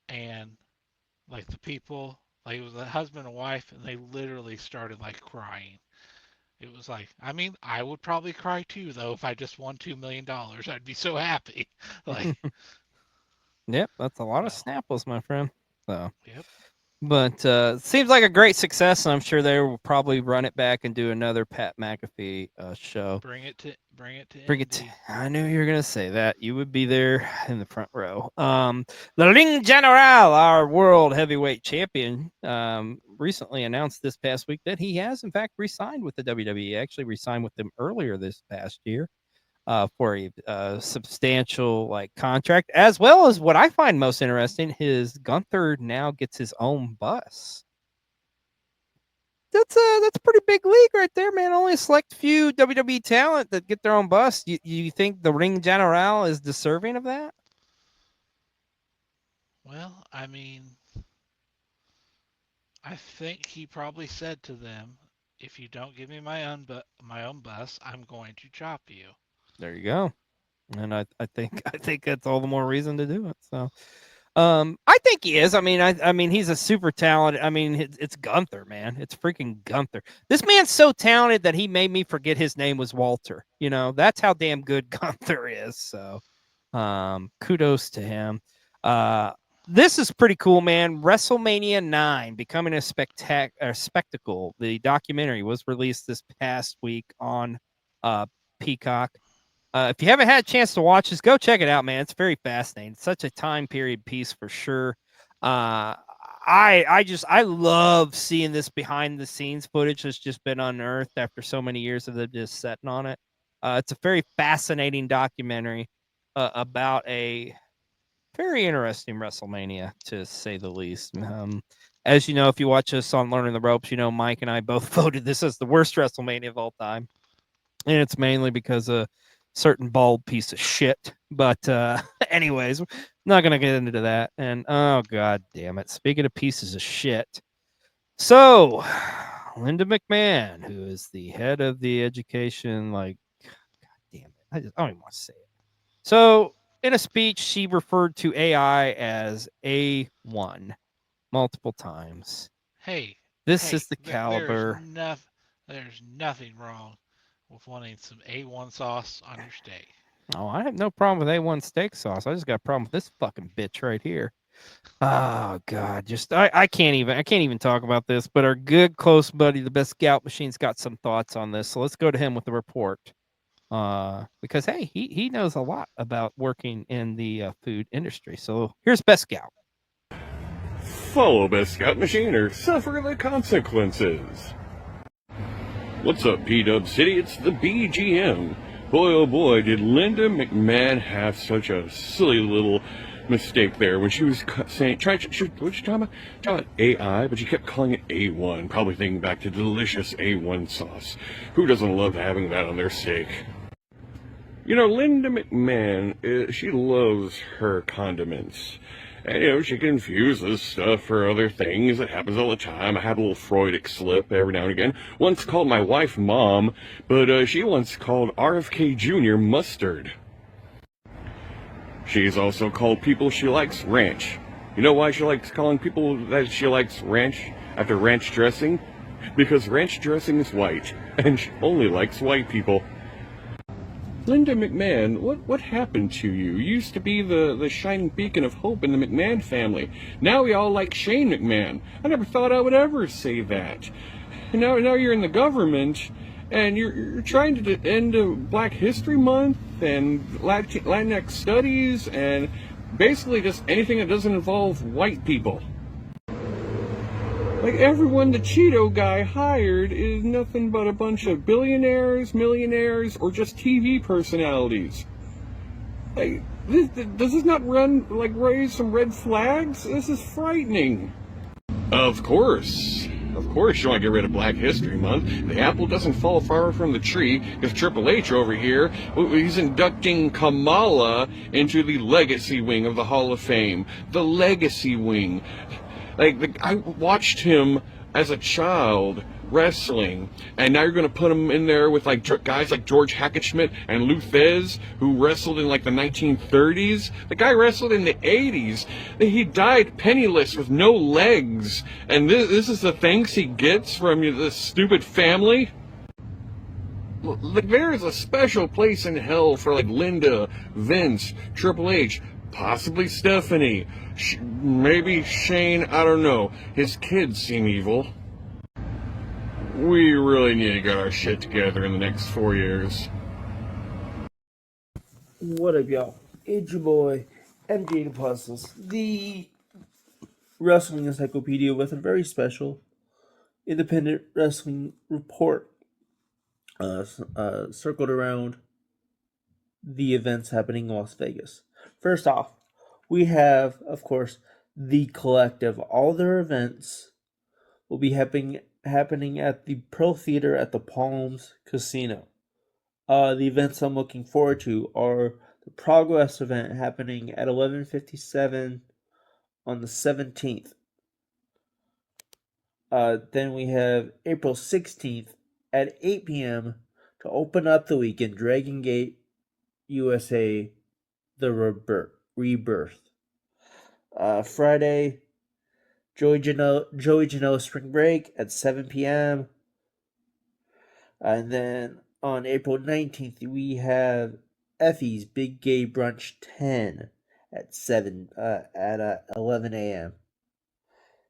and like the people like it was a husband and wife and they literally started like crying. It was like, I mean, I would probably cry too, though, if I just won $2 million. I'd be so happy. Like, yep, that's a lot of so, Snapples, my friend. So. yep. But seems like a great success, and I'm sure they will probably run it back and do another Pat McAfee show. Bring it to Bring it. Indy. I knew you were gonna say that. You would be there in the front row. The Ring General, our world heavyweight champion, recently announced this past week that he has in fact re-signed with the WWE. Actually, re-signed with them earlier this past year. For a substantial like contract, as well as what I find most interesting, his Gunther now gets his own bus. That's a pretty big league right there, man. Only a select few WWE talent that get their own bus. You think the Ring General is deserving of that? Well, I mean, I think he probably said to them, if you don't give me my own bus, I'm going to chop you. There you go. And I think I think that's all the more reason to do it. So I think he is. I mean he's a super talented. I mean it's Gunther, man. It's freaking Gunther. This man's so talented that he made me forget his name was Walter. You know, that's how damn good Gunther is. So kudos to him. This is pretty cool, man. WrestleMania 9 becoming a spectacle. The documentary was released this past week on Peacock. If you haven't had a chance to watch this, go check it out, man. It's very fascinating. It's such a time period piece for sure. I love seeing this behind the scenes footage that's just been unearthed after so many years of them just sitting on it. It's a very fascinating documentary about a very interesting WrestleMania, to say the least. As you know, if you watch us on Learning the Ropes, you know Mike and I both voted this as the worst WrestleMania of all time, and it's mainly because of certain bald piece of shit. But anyways, not gonna get into that. And oh god damn it. Speaking of pieces of shit. So Linda McMahon, who is the head of the education, like god damn it. I don't even want to say it. So in a speech, she referred to AI as A1 multiple times. Hey, This hey, is the caliber. there's nothing wrong with wanting some A1 sauce on your steak. Oh, I have no problem with A1 steak sauce. I just got a problem with this fucking bitch right here. Oh god, just I can't even talk about this. But our good close buddy, the best scout machine's got some thoughts on this. So let's go to him with the report. Because hey, he knows a lot about working in the food industry. So here's Best Scout. Follow Best Scout Machine or suffer the consequences. What's up, P-Dub City? It's the BGM. Boy, oh boy, did Linda McMahon have such a silly little mistake there when she was saying, what you talking about? Talking about AI, but she kept calling it A1, probably thinking back to delicious A1 sauce. Who doesn't love having that on their steak? You know, Linda McMahon, she loves her condiments. And, you know, she confuses stuff for other things. It happens all the time. I had a little Freudic slip every now and again. Once called my wife Mom, but she once called RFK Jr. Mustard. She's also called people she likes ranch. You know why she likes calling people that she likes ranch after ranch dressing? Because ranch dressing is white, and she only likes white people. Linda McMahon, what happened to you? You used to be the shining beacon of hope in the McMahon family. Now we all like Shane McMahon. I never thought I would ever say that. And now you're in the government, and you're trying to end Black History Month and Latinx studies and basically just anything that doesn't involve white people. Like, everyone the Cheeto guy hired is nothing but a bunch of billionaires, millionaires, or just TV personalities. Like, does this not raise some red flags? This is frightening. Of course you want to get rid of Black History Month. The apple doesn't fall far from the tree, because Triple H over here, he's inducting Kamala into the legacy wing of the Hall of Fame. The legacy wing. I watched him as a child wrestling, and now you're going to put him in there with guys like George Hackenschmidt and Lou Thez, who wrestled in the 1930s. The guy wrestled in the 80s. He died penniless with no legs, and this is the thanks he gets from this stupid family. There is a special place in hell for Linda, Vince, Triple H, possibly Stephanie, maybe Shane, I don't know. His kids seem evil. We really need to get our shit together in the next 4 years. What up, y'all? It's your boy, MJ the Puzzles, the wrestling encyclopedia with a very special independent wrestling report circled around the events happening in Las Vegas. First off, we have, of course, the Collective. All their events will be happening at the Pearl Theater at the Palms Casino. The events I'm looking forward to are the Progress event happening at 11:57 on the 17th. Then we have April 16th at 8 p.m. to open up the weekend, Dragon Gate USA, the Rebirth. Friday, Joey Janela Spring Break at 7 p.m. And then on April 19th, we have Effie's Big Gay Brunch 10 at 11 a.m.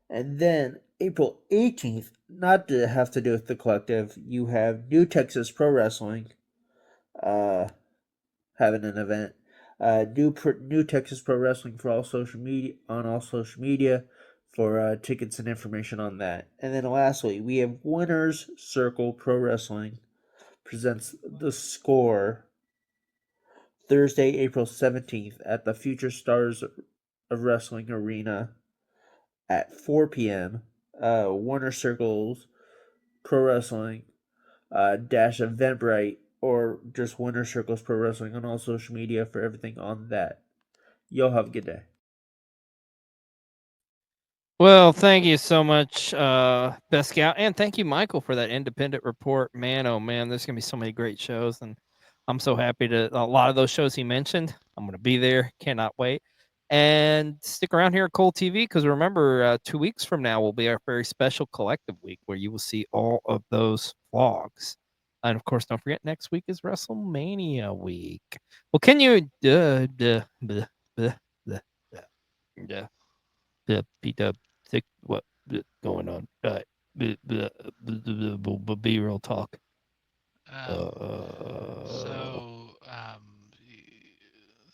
And then April 18th, not to have to do with the Collective, you have New Texas Pro Wrestling having an event. New Texas Pro Wrestling for all social media for tickets and information on that. And then lastly, we have Winners Circle Pro Wrestling presents The Score Thursday, April 17th at the Future Stars of Wrestling Arena at 4 p.m. Warner Circles Pro Wrestling dash Eventbrite, or just Winter Circles Pro Wrestling on all social media for everything on that. Y'all have a good day. Well, thank you so much, Best Scout, and thank you, Michael, for that independent report. Man, oh man, there's gonna be so many great shows, and I'm so happy to a lot of those shows he mentioned. I'm gonna be there, cannot wait. And stick around here at Cole TV, because remember, 2 weeks from now will be our very special Collective week where you will see all of those vlogs. And of course, don't forget, next week is WrestleMania week. Well, can you P-Dub, what going on? Be real talk.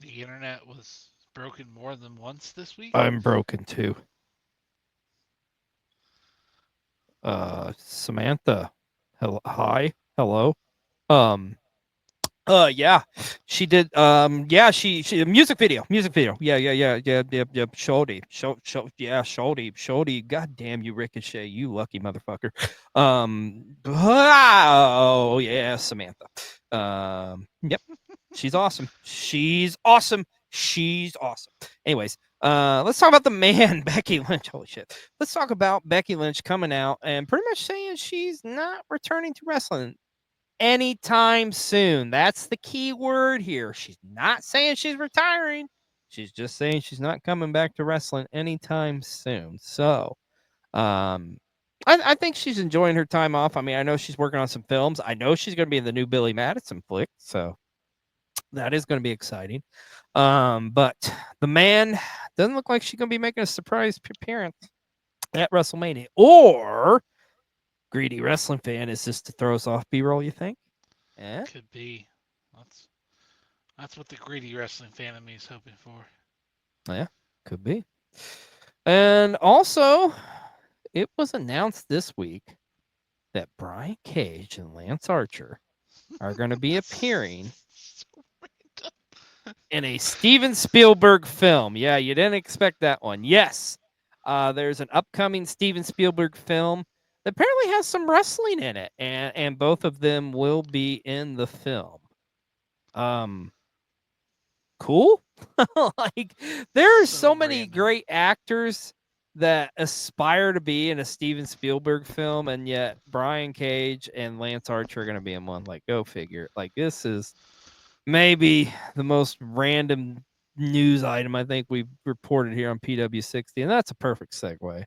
The internet was broken more than once this week. I'm broken too. Samantha, hi, hello. Yeah, she did. Yeah, she music video. Yeah. Shorty. God damn you, Ricochet, you lucky motherfucker. Oh yeah, Samantha. Yep. She's awesome. She's awesome. She's awesome. Anyways, let's talk about the man, Becky Lynch. Holy shit. Let's talk about Becky Lynch coming out and pretty much saying she's not returning to wrestling anytime soon. That's the key word here. She's not saying she's retiring. She's just saying she's not coming back to wrestling anytime soon. So, I think she's enjoying her time off. I mean, I know she's working on some films. I know she's going to be in the new Billy Madison flick, so that is going to be exciting. But the man doesn't look like she's going to be making a surprise appearance at WrestleMania. Or greedy wrestling fan, is this to throw us off B-roll, you think? Yeah, Could be. That's what the greedy wrestling fan of me is hoping for. yeah, could be. And also, it was announced this week that Brian Cage and Lance Archer are going to be appearing in a Steven Spielberg film. Yeah, you didn't expect that one. Yes, there's an upcoming Steven Spielberg film that apparently has some wrestling in it, and both of them will be in the film. Cool. Like, there are so many random. great actors that aspire to be in a Steven Spielberg film, and yet Brian Cage and Lance Archer are going to be in one. Like, go figure. Like, this is maybe the most random news item I think we've reported here on PW60, and that's a perfect segue.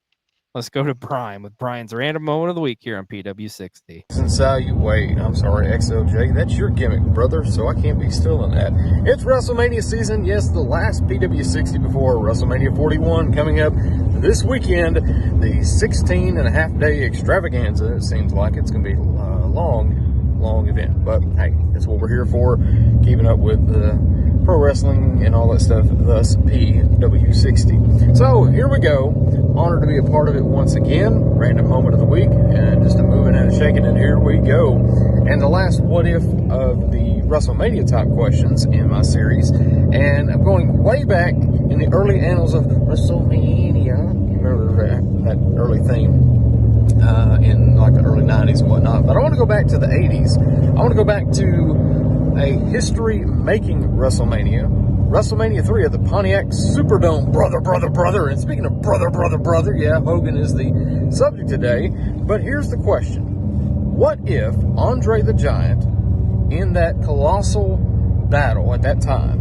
Let's go to Brian with Brian's random moment of the week here on PW60. Since you wait, I'm sorry, Xlj, that's your gimmick, brother, so I can't be stealing that. It's WrestleMania season, yes, the last PW60 before WrestleMania 41 coming up this weekend, the 16-and-a-half-day extravaganza. It seems like it's going to be a long event, but hey, that's what we're here for, keeping up with pro wrestling and all that stuff, thus PW60. So here we go. Honored to be a part of it once again. Random moment of the week, and just a moving and a shaking, and here we go. And the last what if of the WrestleMania type questions in my series, and I'm going way back in the early annals of WrestleMania. You remember that early theme in like the early 90s and whatnot, but I want to go back to the 80s. I want to go back to a history-making WrestleMania 3 at the Pontiac Superdome, brother. And speaking of brother, yeah, Hogan is the subject today. But here's the question. What if Andre the Giant, in that colossal battle at that time,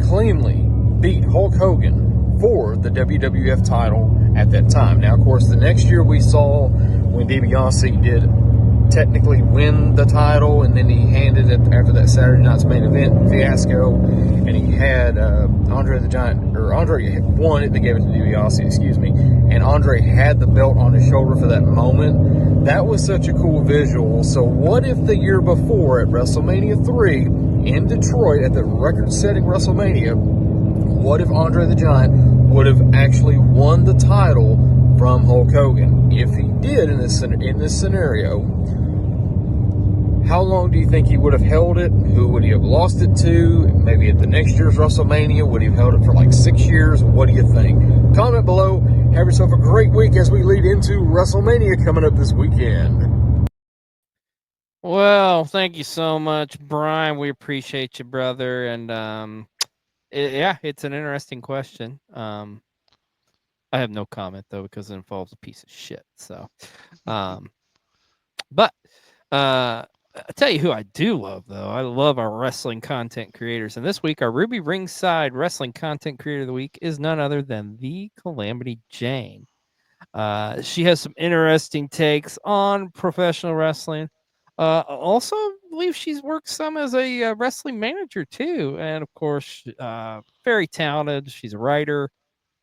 cleanly beat Hulk Hogan for the WWF title at that time? Now, of course, the next year we saw when DiBiase did technically win the title, and then he handed it after that Saturday night's main event fiasco, and he had Andre the Giant, or Andre won it, they gave it to DiBiase, excuse me, and Andre had the belt on his shoulder for that moment. That was such a cool visual. So what if the year before at WrestleMania 3 in Detroit, at the record-setting WrestleMania, what if Andre the Giant would have actually won the title from Hulk Hogan? If he did in this scenario, how long do you think he would have held it? Who would he have lost it to? Maybe at the next year's WrestleMania, would he have held it for like 6 years? What do you think? Comment below. Have yourself a great week as we lead into WrestleMania coming up this weekend. Well, thank you so much, Brian. We appreciate you, brother. And yeah, it's an interesting question. I have no comment though, because it involves a piece of shit. So, but I tell you who I do love though. I love our wrestling content creators, and this week our Ruby Ringside Wrestling Content Creator of the Week is none other than the Calamity Jane. She has some interesting takes on professional wrestling. Also, I believe she's worked some as a wrestling manager too, and of course, very talented. She's a writer,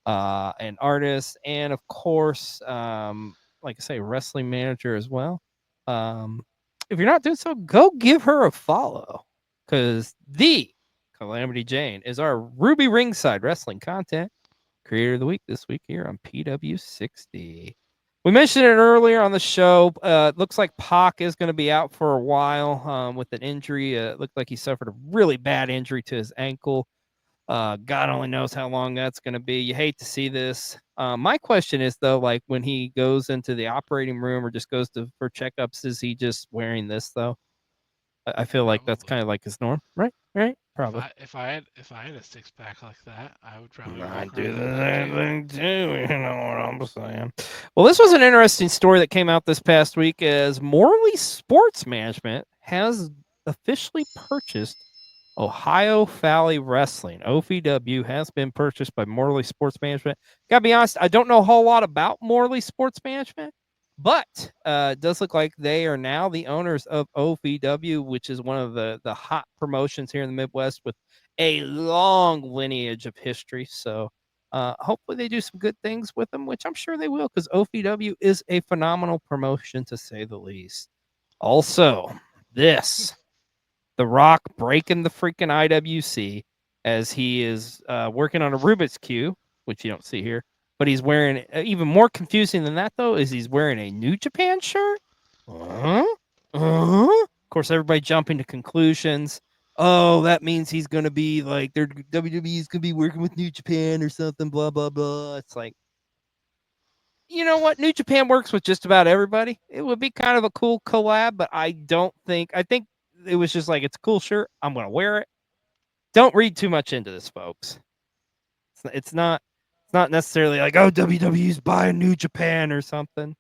an artist, and of course, like I say, wrestling manager as well. If you're not doing so, go give her a follow, because the Calamity Jane is our Ruby Ringside Wrestling Content Creator of the Week this week here on PW60. We mentioned it earlier on the show. Looks like Pac is going to be out for a while with an injury. It looked like he suffered a really bad injury to his ankle. God only knows how long that's going to be. You hate to see this. My question is, though, like when he goes into the operating room or just goes for checkups, is he just wearing this, though? I feel like that's kind of like his norm, right? Right? Probably. If I had a 6-pack like that, I would probably I walk do around the with that same too. thing too. You know what I'm saying? Well, this was an interesting story that came out this past week as Morley Sports Management has officially purchased Ohio Valley Wrestling. OVW has been purchased by Morley Sports Management. Gotta be honest, I don't know a whole lot about Morley Sports Management, but it does look like they are now the owners of OVW, which is one of the hot promotions here in the Midwest with a long lineage of history. So hopefully they do some good things with them, which I'm sure they will, because OVW is a phenomenal promotion to say the least. Also, this The Rock breaking the freaking IWC as he is working on a Rubik's Cube, which you don't see here. But he's wearing, even more confusing than that, though, is he's wearing a New Japan shirt. Of course, everybody jumping to conclusions. Oh, that means he's going to be like, WWE is going to be working with New Japan or something, blah, blah, blah. It's like, you know what? New Japan works with just about everybody. It would be kind of a cool collab, but I think it was just like, it's a cool shirt. I'm going to wear it. Don't read too much into this, folks. It's not necessarily like, oh, WWE's buying New Japan or something.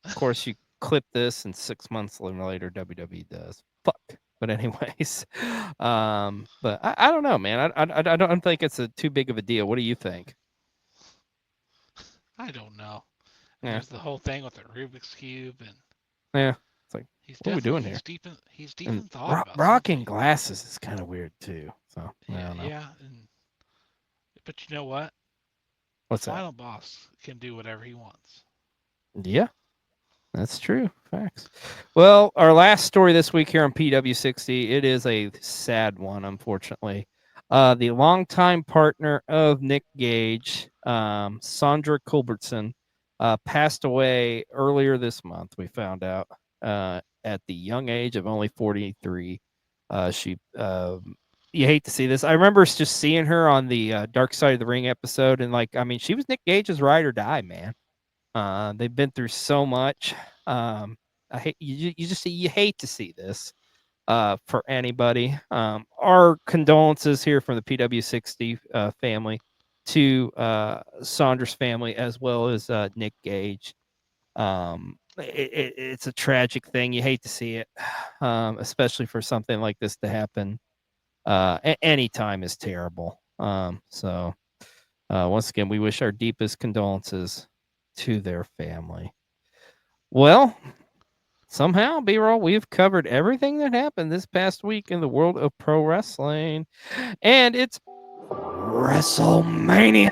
Of course, you clip this and 6 months later, WWE does. Fuck. But anyways, but I don't know, man. I don't think it's too big of a deal. What do you think? I don't know. Yeah. There's the whole thing with the Rubik's Cube, and yeah, it's like, what are we doing here? He's deep in thought about rocking something. glasses is kind of weird too. So I don't know. Yeah, but you know what? What's the final boss can do whatever he wants. Yeah, that's true. Facts. Well, our last story this week here on PW60, it is a sad one, unfortunately. The longtime partner of Nick Gage, Sandra Culbertson, passed away earlier this month. We found out at the young age of only 43. She, you hate to see this. I remember just seeing her on the Dark Side of the Ring episode, and like, I mean, she was Nick Gage's ride or die, man. They've been through so much. I hate you hate to see this for anybody. Our condolences here from the PW60 family to Sandra's family, as well as Nick Gage. It's a tragic thing. You hate to see it, especially for something like this to happen. Any time is terrible. So once again, we wish our deepest condolences to their family. Well, somehow, B-Roll, we've covered everything that happened this past week in the world of pro wrestling. And it's WrestleMania.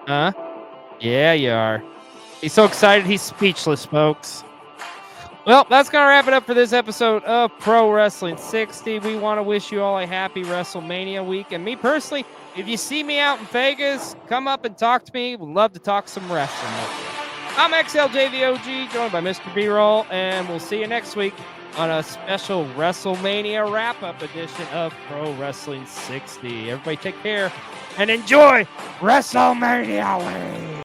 Huh? Yeah, you are. He's so excited, he's speechless, folks. Well, that's going to wrap it up for this episode of Pro Wrestling 60. We want to wish you all a happy WrestleMania week. And me personally, if you see me out in Vegas, come up and talk to me. We'd love to talk some wrestling. I'm Xlj the Og, joined by Mr. B-Roll, and we'll see you next week on a special WrestleMania wrap-up edition of Pro Wrestling 60. Everybody take care and enjoy WrestleMania week.